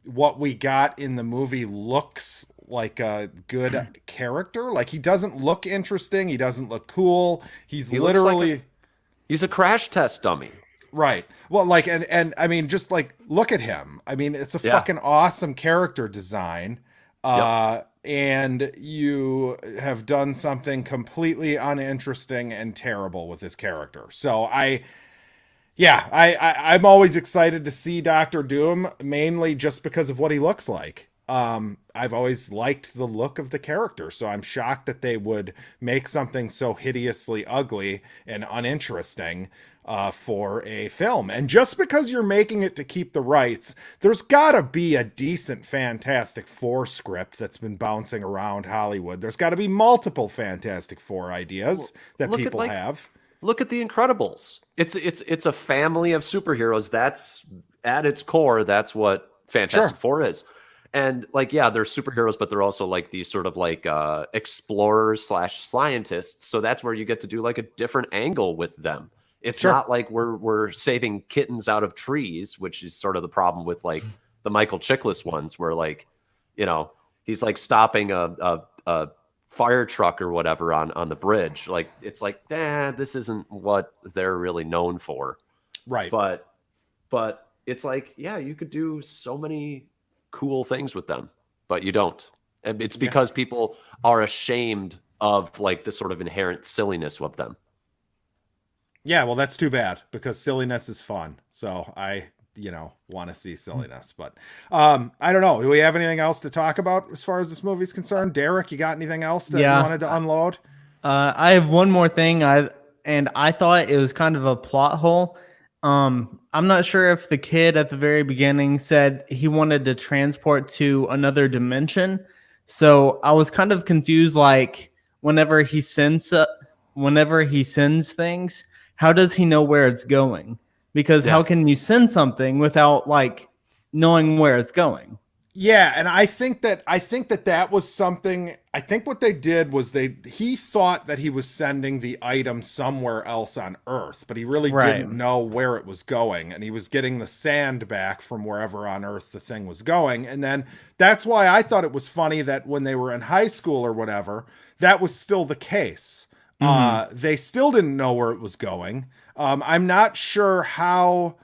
what we got in the movie looks like a good character? Like, he doesn't look interesting. He doesn't look cool. He literally he's a crash test dummy. Right. Well, like, and I mean, just like, look at him. I mean, it's a fucking awesome character design. And you have done something completely uninteresting and terrible with this character. So I'm always excited to see Doctor Doom, mainly just because of what he looks like. I've always liked the look of the character, so I'm shocked that they would make something so hideously ugly and uninteresting for a film. And just because you're making it to keep the rights, there's gotta be a decent Fantastic Four script that's been bouncing around Hollywood. There's gotta be multiple Fantastic Four ideas that people have. Look at The Incredibles. It's a family of superheroes. That's at its core. That's what Fantastic Four is. And like, yeah, they're superheroes, but they're also like these sort of like explorers / scientists. So that's where you get to do like a different angle with them. It's not like we're saving kittens out of trees, which is sort of the problem with like the Michael Chiklis ones, where like, you know, he's like stopping a fire truck or whatever on the bridge. Like, it's like, this isn't what they're really known for. Right. But it's like, yeah, you could do so many cool things with them, but you don't. And it's because people are ashamed of like the sort of inherent silliness of them. Yeah, well, that's too bad, because silliness is fun. So I, want to see silliness. But I don't know. Do we have anything else to talk about as far as this movie's concerned? Derek, you got anything else that you wanted to unload? I have one more thing. I thought it was kind of a plot hole. I'm not sure if the kid at the very beginning said he wanted to transport to another dimension. So I was kind of confused, like whenever he sends things, how does he know where it's going? Because how can you send something without like knowing where it's going? Yeah, and I think that was something. I think what they did was he thought that he was sending the item somewhere else on Earth, but he really didn't know where it was going, and he was getting the sand back from wherever on Earth the thing was going. And then that's why I thought it was funny that when they were in high school or whatever, that was still the case. They still didn't know where it was going. I'm not sure how.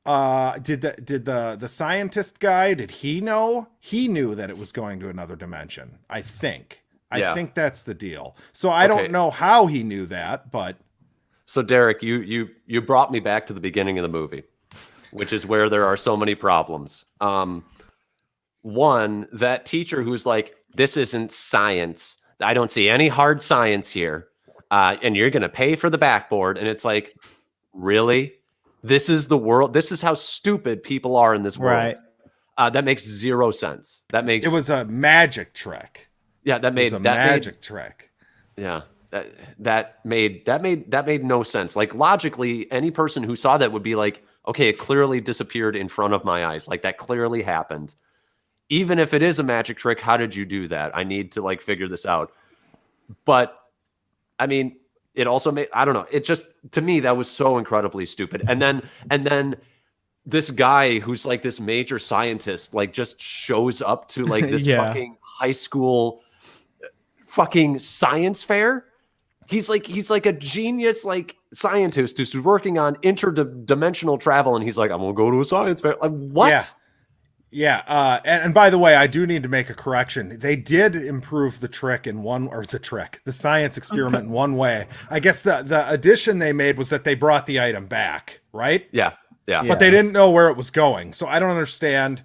Did the scientist guy, did he know? He knew that it was going to another dimension. I think that's the deal. So I don't know how he knew that, but. So Derek, you brought me back to the beginning of the movie, which is where there are so many problems. One, that teacher who's like, this isn't science. I don't see any hard science here. And you're going to pay for the backboard. And it's like, really? This is the world. This is how stupid people are in this world. Right. That makes zero sense. It was a magic trick. Yeah, that made magic trick. Yeah, that made no sense. Like, logically, any person who saw that would be like, okay, it clearly disappeared in front of my eyes. Like, that clearly happened. even if it is a magic trick, how did you do that? I need to like figure this out. But I mean, it also made, I don't know. It just, to me, that was so incredibly stupid. And then this guy who's like this major scientist, like just shows up to like this fucking high school fucking science fair. He's like a genius, like scientist who's working on interdimensional travel. And he's like, I'm going to go to a science fair. Like, what? Yeah. Yeah, and by the way, I do need to make a correction. They did improve the trick in the science experiment in one way. I guess the addition they made was that they brought the item back, right? Yeah. But they didn't know where it was going. So I don't understand.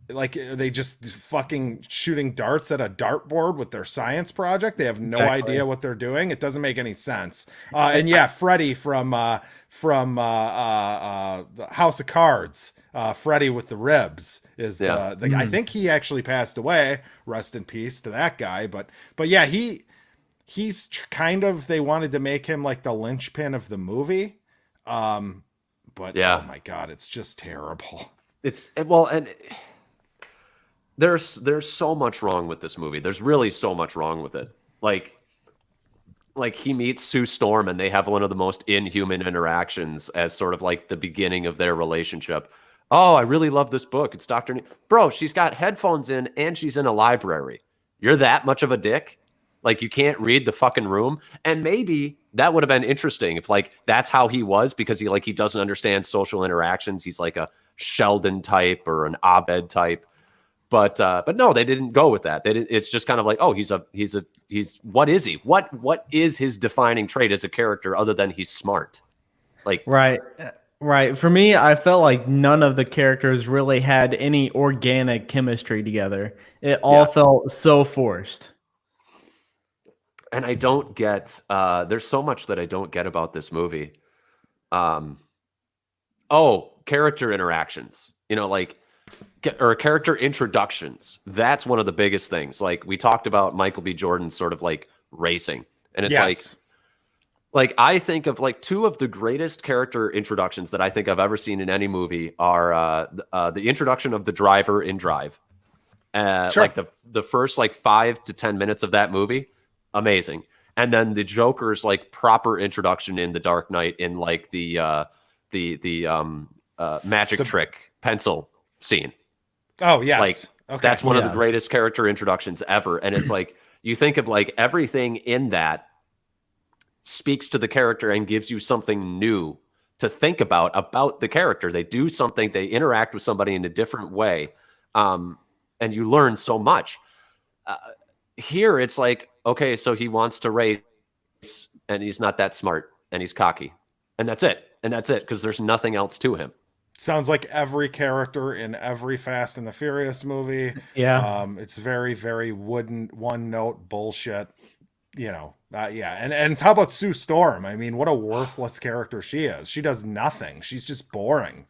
Like, they just fucking shooting darts at a dartboard with their science project. They have no idea what they're doing. It doesn't make any sense. And yeah, Freddy from the House of Cards. Freddy with the ribs is the I think he actually passed away. Rest in peace to that guy. But yeah, he's kind of, they wanted to make him like the linchpin of the movie. But oh my God, it's just terrible. And there's so much wrong with this movie. There's really so much wrong with it. Like he meets Sue Storm and they have one of the most inhuman interactions as sort of like the beginning of their relationship. Oh, I really love this book. It's Dr. Bro, she's got headphones in and she's in a library. You're that much of a dick? Like, you can't read the fucking room? And maybe that would have been interesting if like that's how he was, because he doesn't understand social interactions. He's like a Sheldon type or an Abed type. But no, they didn't go with that. It's just kind of like, oh, he's what is he? What is his defining trait as a character other than he's smart? Like, Right. For me, I felt like none of the characters really had any organic chemistry together. It all felt so forced. And I don't get, there's so much that I don't get about this movie. Character interactions, or character introductions. That's one of the biggest things. Like, we talked about Michael B. Jordan's sort of like racing. And it's like I think of like two of the greatest character introductions that I think I've ever seen in any movie are the introduction of the driver in Drive. Like the first like 5 to 10 minutes of that movie, amazing. And then the Joker's like proper introduction in The Dark Knight in like the magic trick pencil scene. Oh yes, like that's one of the greatest character introductions ever. And it's like you think of like everything in that speaks to the character and gives you something new to think about the character. They do something, they interact with somebody in a different way, and you learn so much. Here it's like, okay, so he wants to race and he's not that smart and he's cocky, and that's it because there's nothing else to him. Sounds like every character in every Fast and the Furious movie. It's very, very wooden, one note bullshit. And how about Sue Storm? I mean, what a worthless character she is. She does nothing. She's just boring.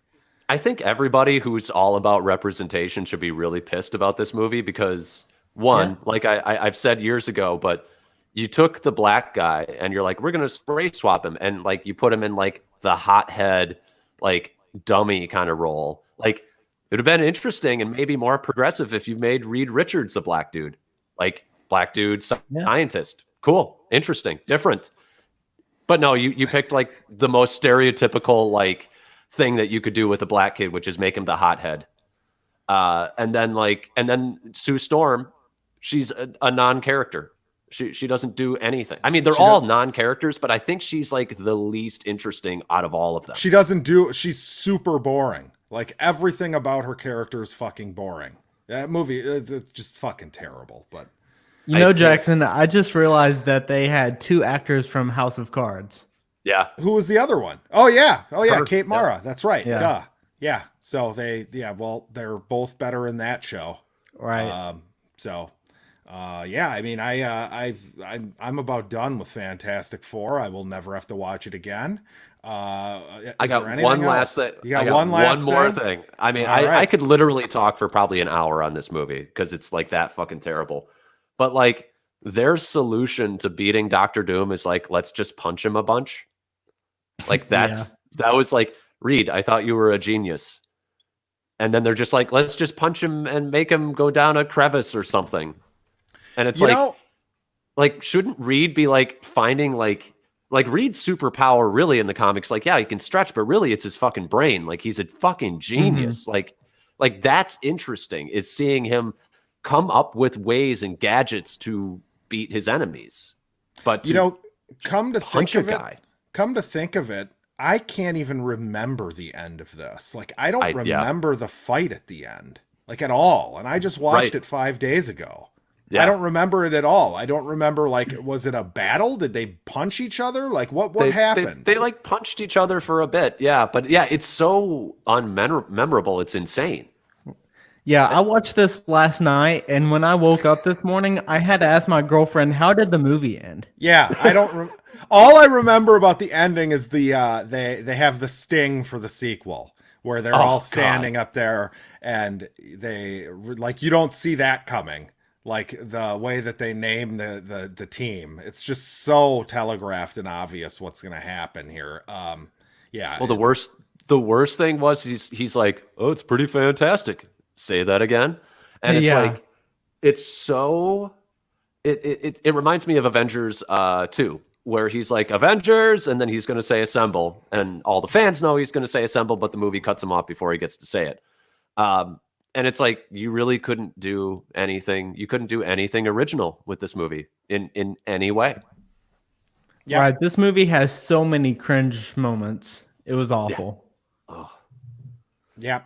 I think everybody who's all about representation should be really pissed about this movie because like I've said years ago, but you took the black guy and you're like, we're going to race swap him. And like, you put him in like the hothead, like dummy kind of role. Like, it would have been interesting and maybe more progressive if you made Reed Richards a black dude, like black dude scientist. Cool. Interesting. Different. But no, you picked like the most stereotypical like thing that you could do with a black kid, which is make him the hothead. And then Sue Storm, she's a non-character. She doesn't do anything. I mean, they're all non-characters, but I think she's like the least interesting out of all of them. She's super boring. Like, everything about her character is fucking boring. That movie, it's just fucking terrible, but... Jackson, I just realized that they had 2 actors from House of Cards. Yeah. Who was the other one? Oh, yeah. Her. Kate Mara. Yeah. That's right. Yeah. Duh. Yeah. So they're both better in that show. Right. I mean, I'm about done with Fantastic Four. I will never have to watch it again. I got one last thing. You got one more thing. I mean, I could literally talk for probably an hour on this movie because it's like that fucking terrible. But like their solution to beating Doctor Doom is like, let's just punch him a bunch. Like that was like, Reed, I thought you were a genius. And then they're just like, let's just punch him and make him go down a crevice or something. And it's like, shouldn't Reed be like finding like Reed's superpower really in the comics? Like, yeah, he can stretch, but really it's his fucking brain. Like he's a fucking genius. Like that's interesting, is seeing him come up with ways and gadgets to beat his enemies. But come to think of it, I can't even remember the end of this. Like, I don't remember the fight at the end, like at all. And I just watched it 5 days ago. Yeah. I don't remember it at all. I don't remember, like, was it a battle? Did they punch each other? Like, what happened? They like punched each other for a bit. Yeah. But yeah, it's so unmemorable. It's insane. Yeah, I watched this last night, and when I woke up this morning, I had to ask my girlfriend, how did the movie end? Yeah, I don't all I remember about the ending is the they have the sting for the sequel, where they're all standing up there, and they like, you don't see that coming. Like the way that they name the team, it's just so telegraphed and obvious what's going to happen here. Yeah. Well, the worst thing was he's like, oh, it's pretty fantastic. Say that again. And it's like, it's so, it reminds me of Avengers 2, where he's like, Avengers, and then he's going to say assemble, and all the fans know he's going to say assemble, but the movie cuts him off before he gets to say it. And it's like, you really couldn't do anything. You couldn't do anything original with this movie in any way. Yeah. Right. This movie has so many cringe moments. It was awful. Yeah. Oh. Yeah.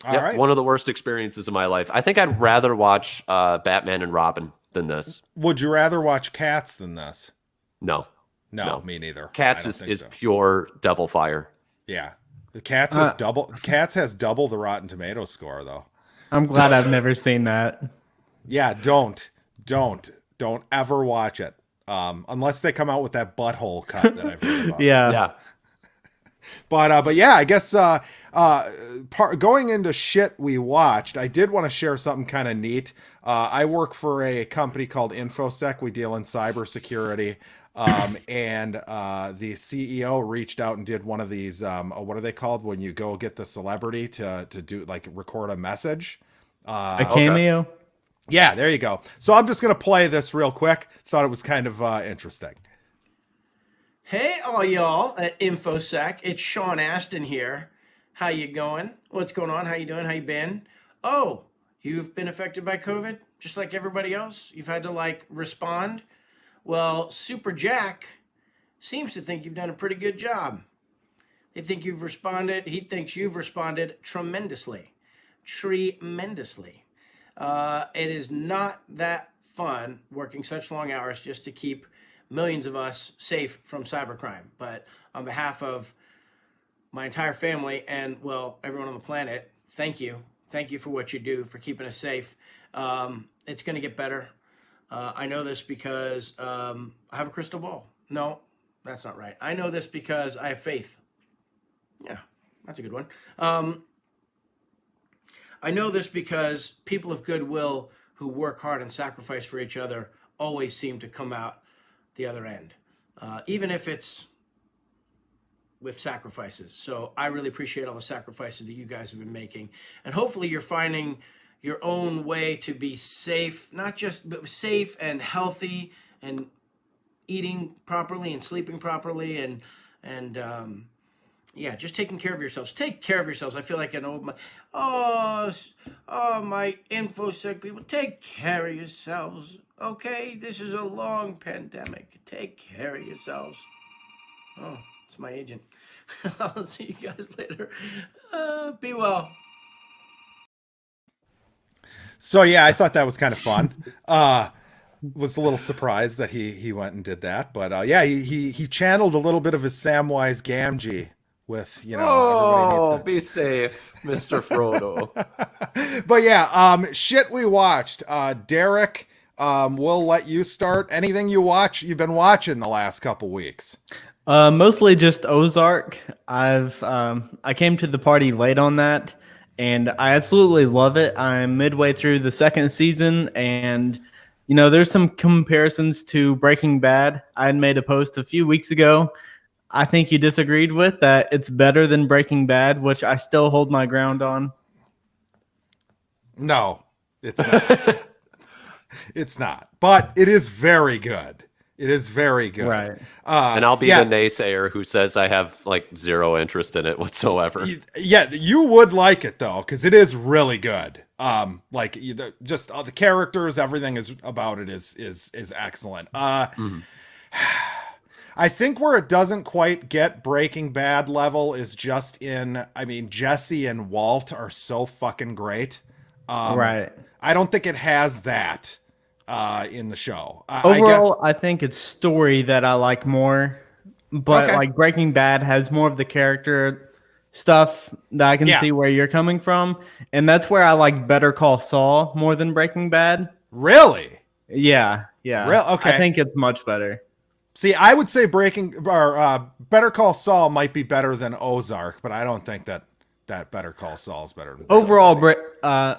All right. One of the worst experiences of my life. I think I'd rather watch Batman and Robin than this. Would you rather watch Cats than this? No, me neither. Cats is pure devil fire. Yeah. Cats has double the Rotten Tomatoes score, though. I'm glad I've never seen that. Yeah, don't ever watch it. Unless they come out with that butthole cut that I've heard about. Yeah. But yeah, I guess going into shit we watched, I did want to share something kind of neat. I work for a company called FANT4STIC. We deal in cybersecurity. And the CEO reached out and did one of these, what are they called when you go get the celebrity to do, like, record a message? A cameo? Okay. Yeah, there you go. So I'm just going to play this real quick. Thought it was kind of interesting. Hey, all y'all at InfoSec. It's Sean Astin here. How you going? What's going on? How you doing? How you been? Oh, you've been affected by COVID, just like everybody else? You've had to, like, respond? Well, Super Jack seems to think you've done a pretty good job. They think you've responded. He thinks you've responded tremendously. Tremendously. It is not that fun working such long hours just to keep millions of us safe from cybercrime. But on behalf of my entire family and, well, everyone on the planet, thank you. Thank you for what you do, for keeping us safe. It's going to get better. I know this because I have a crystal ball. No, that's not right. I know this because I have faith. Yeah, that's a good one. I know this because people of goodwill who work hard and sacrifice for each other always seem to come out the other end, even if it's with sacrifices. So I really appreciate all the sacrifices that you guys have been making. And hopefully you're finding your own way to be safe, not just but safe and healthy and eating properly and sleeping properly and yeah, just taking care of yourselves. Take care of yourselves. I feel like an old, my InfoSec people, take care of yourselves. Okay, this is a long pandemic. Take care of yourselves. Oh, it's my agent. I'll see you guys later. Be well. So yeah, I thought that was kind of fun. Was a little surprised that he went and did that, but yeah, he channeled a little bit of his Samwise Gamgee with, you know. Oh, needs to... be safe, Mr. Frodo. But yeah, shit we watched. Derek, we'll let you start. Anything you've been watching the last couple weeks? Mostly just Ozark. I came to the party late on that, and I absolutely love it. I'm midway through the second season, and you know, there's some comparisons to Breaking Bad. I had made a post a few weeks ago. I think you disagreed with that. It's better than Breaking Bad, which I still hold my ground on. No, it's not. It's not. But it is very good. It is very good. Right. And I'll be the naysayer who says I have like zero interest in it whatsoever. Yeah, you would like it though, because it is really good. Like just the characters, everything is about it is excellent. I think where it doesn't quite get Breaking Bad level is just in, I mean, Jesse and Walt are so fucking great. Right. I don't think it has that in the show. Overall, I think it's story that I like more, but like Breaking Bad has more of the character stuff that I can see where you're coming from, and that's where I like Better Call Saul more than Breaking Bad. Really? Yeah. Okay. I think it's much better. See, I would say Better Call Saul might be better than Ozark, but I don't think that Better Call Saul is better than overall.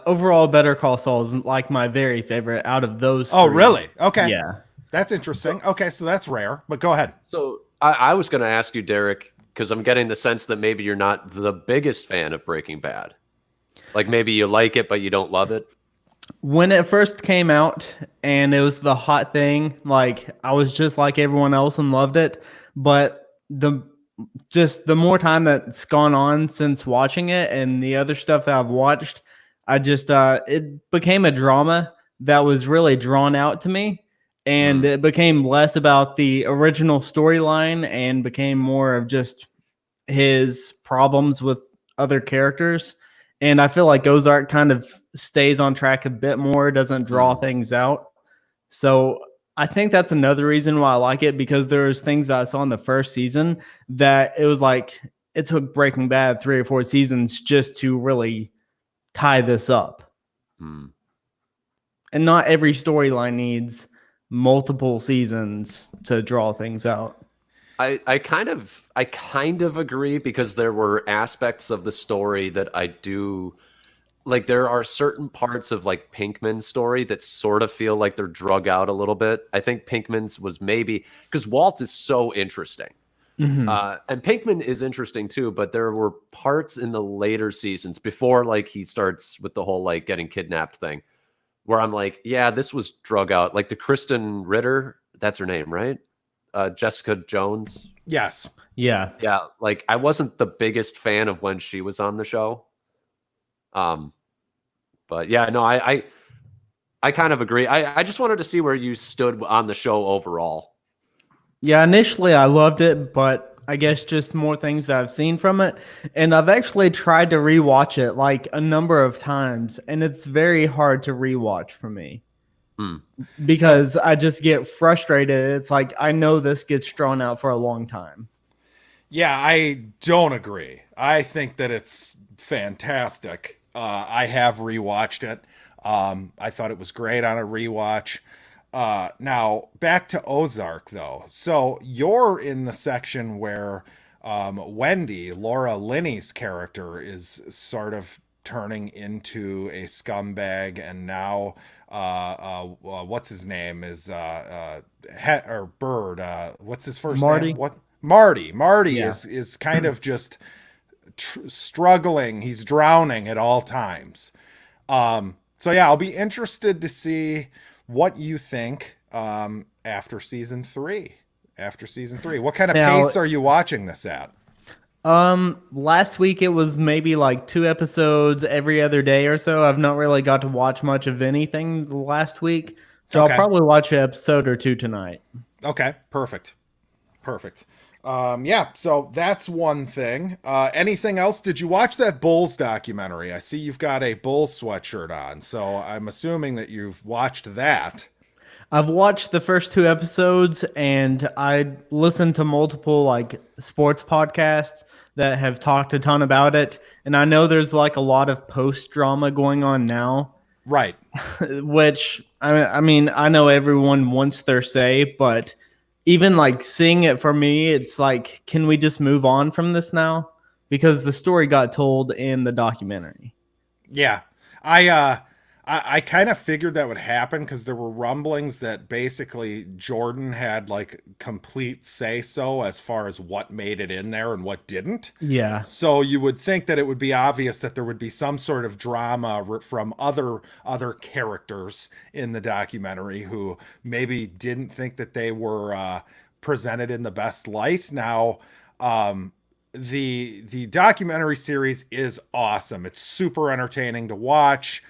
Overall, Better Call Saul is like my very favorite out of those. Oh, three. really? Okay. Yeah, that's interesting. Okay, so that's rare, but go ahead. So I was going to ask you, Derek, because I'm getting the sense that maybe you're not the biggest fan of Breaking Bad. Like maybe you like it, but you don't love it. When it first came out and it was the hot thing, like I was just like everyone else and loved it. But the more time that's gone on since watching it and the other stuff that I've watched, I just it became a drama that was really drawn out to me, and it became less about the original storyline and became more of just his problems with other characters. And I feel like Ozark kind of stays on track a bit more, doesn't draw things out. So I think that's another reason why I like it, because there's things that I saw in the first season that it was like it took Breaking Bad 3 or 4 seasons just to really tie this up. And not every storyline needs multiple seasons to draw things out. I kind of agree, because there were aspects of the story that I do like. There are certain parts of like Pinkman's story that sort of feel like they're drug out a little bit. I think Pinkman's was maybe because Walt is so interesting. And Pinkman is interesting too, but there were parts in the later seasons before like he starts with the whole like getting kidnapped thing where I'm like, yeah, this was drug out. Like the Kristen Ritter, that's her name, right? Jessica Jones. Yes. Yeah. Like I wasn't the biggest fan of when she was on the show. But yeah, no, I kind of agree. I just wanted to see where you stood on the show overall. Yeah, initially I loved it, but I guess just more things that I've seen from it. And I've actually tried to rewatch it like a number of times, and it's very hard to rewatch for me. Because I just get frustrated. It's like I know this gets drawn out for a long time. Yeah, I don't agree. I think that it's fantastic. I have rewatched it. I thought it was great on a rewatch. Now, back to Ozark, though. So you're in the section where Wendy, Laura Linney's character, is sort of turning into a scumbag, and now what's his name is Bird. What's his first name? Marty. Marty is kind of just struggling. He's drowning at all times. So yeah, I'll be interested to see what you think after season 3. What kind of pace are you watching this at? Last week it was maybe like 2 episodes every other day or so. I've not really got to watch much of anything last week, so I'll probably watch an episode or 2 tonight. Okay, perfect. Yeah, so that's one thing. Anything else? Did you watch that Bulls documentary? I see you've got a Bulls sweatshirt on, so I'm assuming that you've watched that. I've watched the first 2 episodes, and I listened to multiple like sports podcasts that have talked a ton about it. And I know there's like a lot of post drama going on now. Right. Which I mean, I know everyone wants their say, but even like seeing it for me, it's like, can we just move on from this now? Because the story got told in the documentary. Yeah. I kind of figured that would happen because there were rumblings that basically Jordan had like complete say so as far as what made it in there and what didn't. Yeah. So you would think that it would be obvious that there would be some sort of drama from other characters in the documentary who maybe didn't think that they were presented in the best light. Now, the documentary series is awesome. It's super entertaining to watch.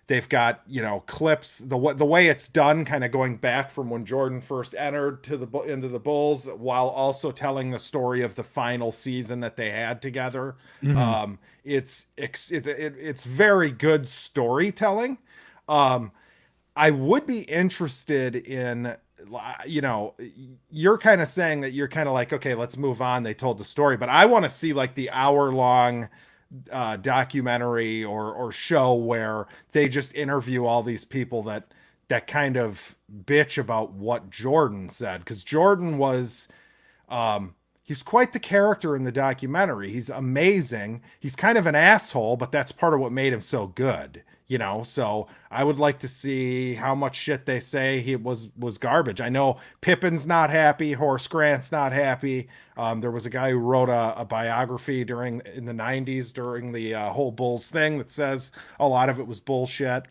They've got, clips, the way it's done, kind of going back from when Jordan first entered into the Bulls, while also telling the story of the final season that they had together. Mm-hmm. It's very good storytelling. I would be interested in, you're kind of saying that you're kind of like, okay, let's move on. They told the story, but I want to see like the hour-long documentary or show where they just interview all these people that kind of bitch about what Jordan said, because Jordan was he's quite the character in the documentary. He's amazing. He's kind of an asshole, but that's part of what made him so good, so I would like to see how much shit they say he was garbage. I know Pippen's not happy, Horace Grant's not happy. There was a guy who wrote a biography in the 90s during the whole Bulls thing that says a lot of it was bullshit.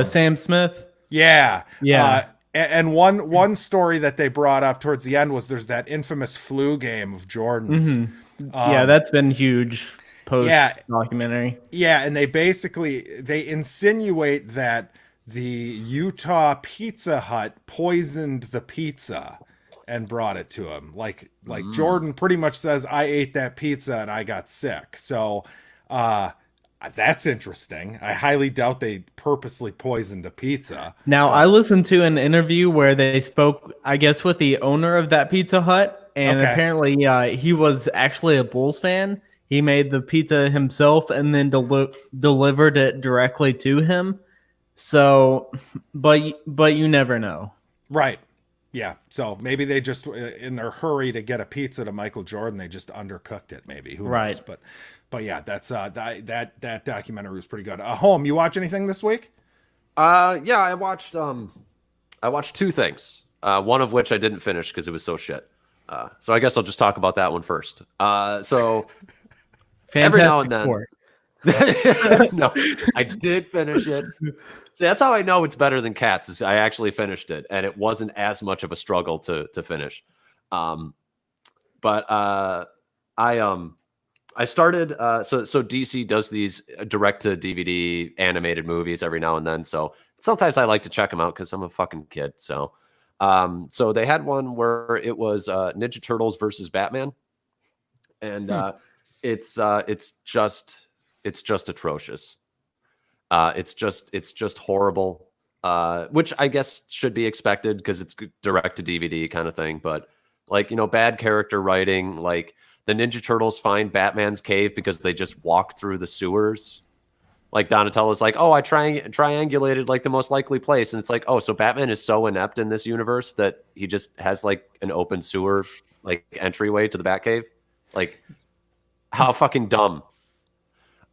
Sam Smith. Yeah. Yeah. And one story that they brought up towards the end was there's that infamous flu game of Jordan's. Mm-hmm. Yeah, that's been huge post documentary. Yeah, and they insinuate that the Utah Pizza Hut poisoned the pizza and brought it to him. Like Jordan pretty much says, I ate that pizza and I got sick. So that's interesting. I highly doubt they purposely poisoned a pizza. Now, I listened to an interview where they spoke, I guess, with the owner of that Pizza Hut, and apparently he was actually a Bulls fan. He made the pizza himself and then delivered it directly to him. So, but you never know. Right. Yeah. So maybe they just, in their hurry to get a pizza to Michael Jordan, they just undercooked it. Maybe. Who knows? But yeah, that's that documentary was pretty good. Home, you watch anything this week? Yeah, I watched two things. One of which I didn't finish because it was so shit. So I guess I'll just talk about that one first. So every now and then. No, I did finish it. That's how I know it's better than Cats. Is I actually finished it, and it wasn't as much of a struggle to finish. But I started. So DC does these direct to DVD animated movies every now and then. So sometimes I like to check them out because I'm a fucking kid. So they had one where it was Ninja Turtles versus Batman, and it's just atrocious. It's just horrible, which I guess should be expected because it's direct to DVD kind of thing. But bad character writing. Like the Ninja Turtles find Batman's cave because they just walked through the sewers. Like Donatello's like, oh, I triangulated like the most likely place, and it's like, oh, so Batman is so inept in this universe that he just has like an open sewer like entryway to the Batcave. Like, how fucking dumb.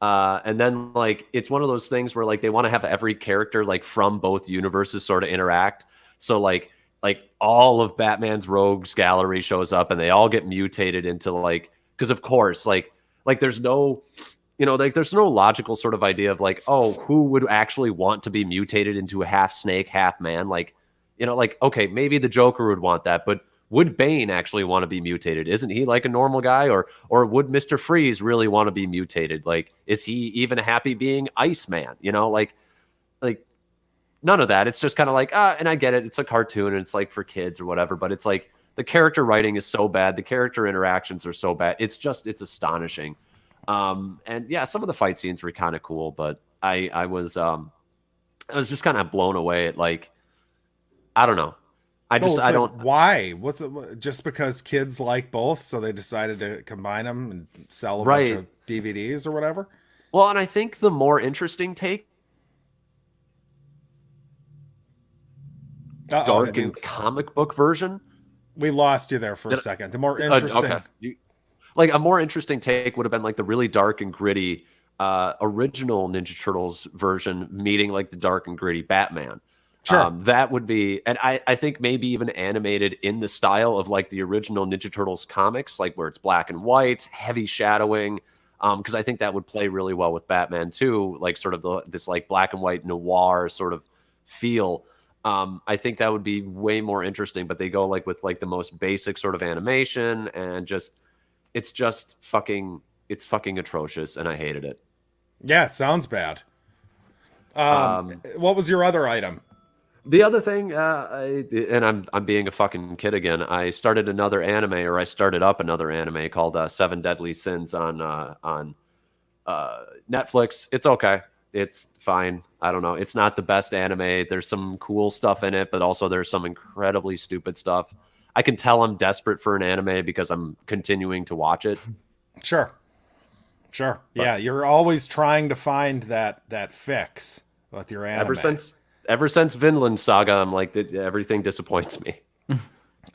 And then like it's one of those things where like they want to have every character like from both universes sort of interact. So like all of Batman's rogues gallery shows up and they all get mutated into like, because of course like there's no there's no logical sort of idea of like, oh, who would actually want to be mutated into a half snake, half man? Like, okay, maybe the Joker would want that, but would Bane actually want to be mutated? Isn't he like a normal guy? Or would Mr. Freeze really want to be mutated? Like, is he even happy being Iceman? Like none of that. It's just kind of like, and I get it. It's a cartoon and it's like for kids or whatever, but it's like the character writing is so bad. The character interactions are so bad. It's astonishing. And yeah, some of the fight scenes were kind of cool, but I was just kind of blown away at like, I don't know. I don't. Why? Just because kids like both, so they decided to combine them and sell a bunch of DVDs or whatever? Well, and I think the more interesting take, dark and comic book version. We lost you there for a second. The more interesting. Okay. Like a more interesting take would have been like the really dark and gritty original Ninja Turtles version meeting like the dark and gritty Batman. Sure. That would be, and I think maybe even animated in the style of like the original Ninja Turtles comics, like where it's black and white, heavy shadowing. Because I think that would play really well with Batman too, like sort of this like black and white noir sort of feel. I think that would be way more interesting, but they go like with like the most basic sort of animation and it's fucking atrocious, and I hated it. Yeah, it sounds bad. What was your other item? The other thing, I'm being a fucking kid again. I started up another anime called Seven Deadly Sins on Netflix. It's okay. It's fine. I don't know. It's not the best anime. There's some cool stuff in it, but also there's some incredibly stupid stuff. I can tell I'm desperate for an anime because I'm continuing to watch it. Sure. Yeah, you're always trying to find that fix with your anime. Ever since Vinland Saga, I'm like, everything disappoints me.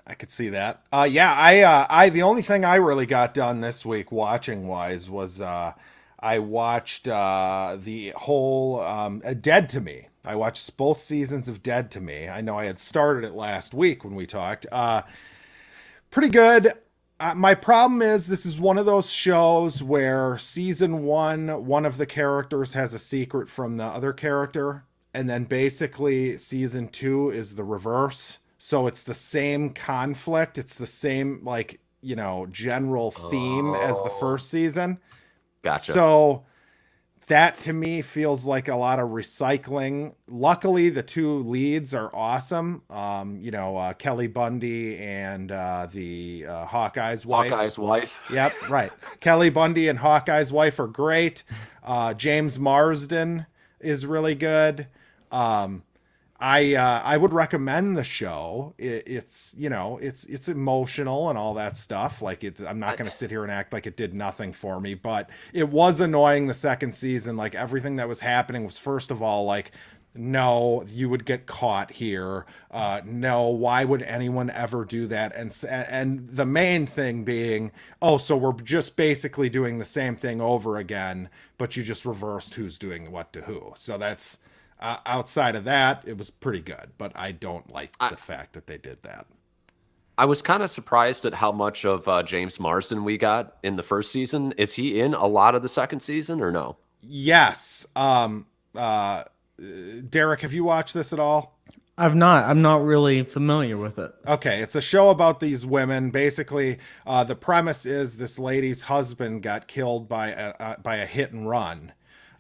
I could see that. I the only thing I really got done this week watching wise was I watched the whole Dead to Me. I watched both seasons of Dead to Me. I know I had started it last week when we talked. Pretty good. My problem is this is one of those shows where season one of the characters has a secret from the other character. And then basically season 2 is the reverse. So it's the same conflict. It's the same, like, general theme as the first season. Gotcha. So that to me feels like a lot of recycling. Luckily, the two leads are awesome. Kelly Bundy and the Hawkeye's wife. Hawkeye's wife. Yep, right. Kelly Bundy and Hawkeye's wife are great. James Marsden is really good. I would recommend the show. It's emotional and all that stuff. Like I'm not going to sit here and act like it did nothing for me, but it was annoying the second season. Like everything that was happening was, first of all, like, no, you would get caught here. No, why would anyone ever do that? And the main thing being, so we're just basically doing the same thing over again, but you just reversed who's doing what to who. So that's, outside of that, it was pretty good, but I don't like the fact that they did that. I was kind of surprised at how much of James Marsden we got in the first season. Is he in a lot of the second season or no? Yes. Derek, have you watched this at all? I've not. I'm not really familiar with it. Okay, it's a show about these women. Basically, the premise is this lady's husband got killed by a hit and run.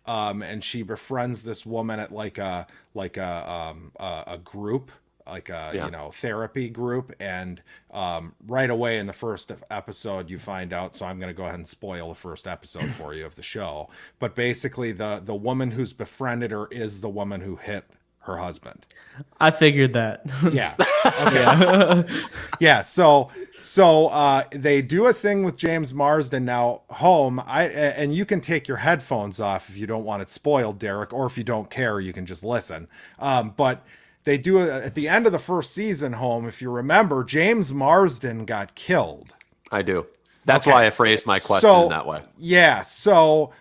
And she befriends this woman at like a group, like a therapy group, and right away in the first episode you find out. So I'm going to go ahead and spoil the first episode for you of the show. But basically, the woman who's befriended her is the woman who hit her husband. I figured that. Yeah. Okay. Yeah. So they do a thing with James Marsden now. And you can take your headphones off if you don't want it spoiled, Derek, or if you don't care, you can just listen. But they do it at the end of the first season. If you remember, James Marsden got killed. I do. That's why I phrased my question that way. Yeah. So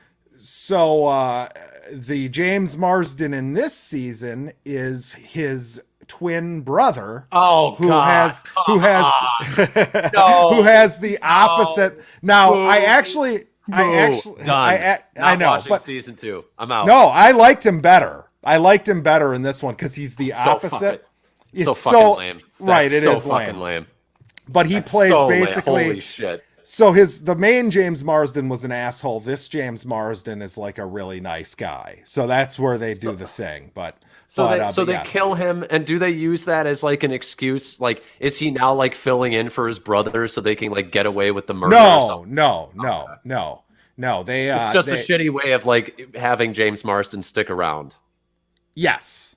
the James Marsden in this season is his twin brother. Who has the opposite. Now, I know, but season 2. I'm out. No, I liked him better. In this one because he's the opposite. It's so fucking lame. Right, it is fucking lame. But he plays basically. Holy shit. So the main James Marsden was an asshole. This James Marsden is like a really nice guy. So that's where they do the thing. But they kill him, and do they use that as like an excuse? Like, is he now like filling in for his brother so they can like get away with the murder? No. It's just a shitty way of like having James Marsden stick around. Yes.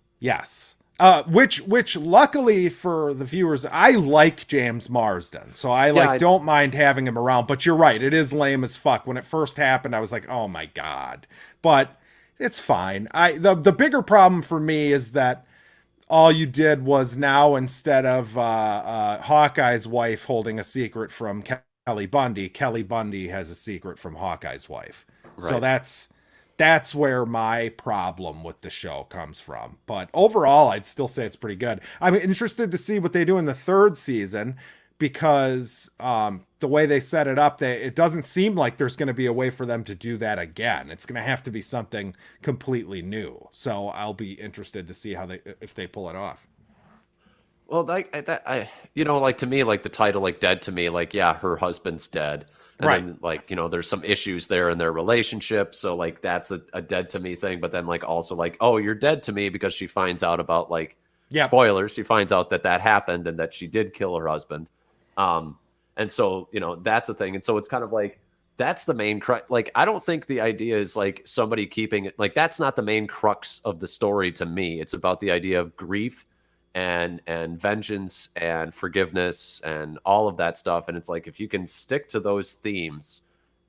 Which luckily for the viewers, I like James Marsden, so I don't mind having him around. But you're right, it is lame as fuck. When it first happened, I was like, oh my god. But it's fine. The bigger problem for me is that all you did was now, instead of Hawkeye's wife holding a secret from Kelly Bundy has a secret from Hawkeye's wife. Right. So That's where my problem with the show comes from. But overall, I'd still say it's pretty good. I'm interested to see what they do in the third season, because the way they set it up, it doesn't seem like there's going to be a way for them to do that again. It's going to have to be something completely new. So I'll be interested to see if they pull it off. Well, like to me, like the title, like Dead to Me, like, yeah, her husband's dead. And right. then, like, there's some issues there in their relationship. So, like, that's a dead to me thing. But then, like, also, like, oh, you're dead to me, because she finds out about, like, spoilers. She finds out that happened and that she did kill her husband. And so, that's a thing. And so it's kind of like, that's the main crux. Like, I don't think the idea is like somebody keeping it, like, that's not the main crux of the story to me. It's about the idea of grief and vengeance and forgiveness and all of that stuff. And it's like, if you can stick to those themes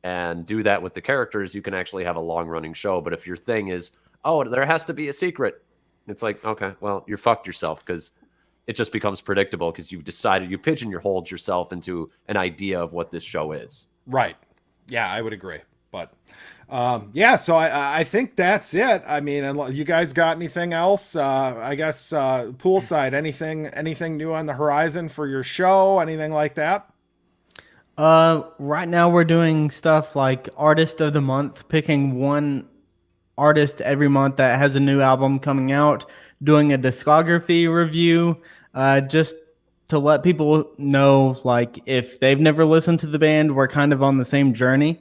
and do that with the characters, you can actually have a long running show. But if your thing is, oh, there has to be a secret, it's like, okay, well, you're fucked yourself, because it just becomes predictable, because you've decided, you pigeonholed yourself into an idea of what this show is. Right. Yeah, I would agree. But so I think that's it. I mean, you guys got anything else? I guess Poolside, anything new on the horizon for your show? Anything like that? Right now we're doing stuff like Artist of the Month, picking one artist every month that has a new album coming out, doing a discography review, just to let people know, like, if they've never listened to the band, we're kind of on the same journey.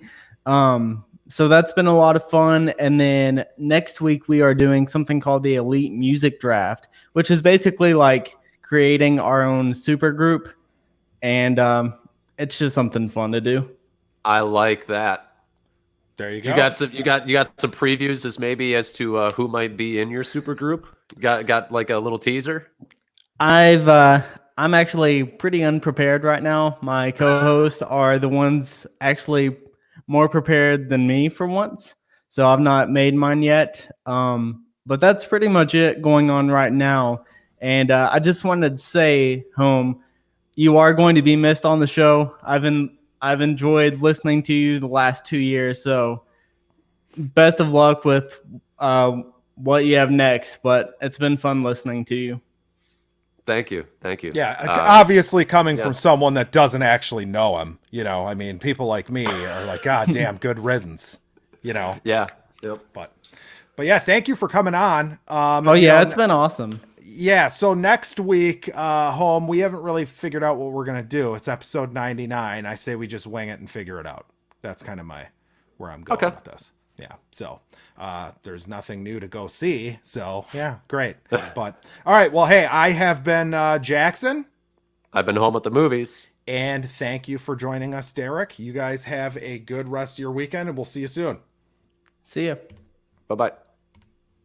So that's been a lot of fun. And then next week we are doing something called the Elite Music Draft, which is basically like creating our own super group. And it's just something fun to do. I like that. There you go. You got some previews as to who might be in your super group? Got like a little teaser? I'm actually pretty unprepared right now. My co-hosts are the ones actually more prepared than me for once, so I've not made mine yet. But that's pretty much it going on right now. And I just wanted to say, Home, you are going to be missed on the show. I've enjoyed listening to you the last 2 years, so best of luck with what you have next. But it's been fun listening to you. Thank you. Yeah, obviously coming from someone that doesn't actually know him, I mean, people like me are like, God damn, good riddance, Yeah. Yep. But yeah, thank you for coming on. It's been awesome. Yeah, so next week, Home, we haven't really figured out what we're going to do. It's episode 99. I say we just wing it and figure it out. That's kind of where I'm going with this. Yeah, so there's nothing new to go see. So, yeah, great. But, all right, well, hey, I have been Jackson. I've been home at the movies. And thank you for joining us, Derek. You guys have a good rest of your weekend, and we'll see you soon. See ya. Bye-bye.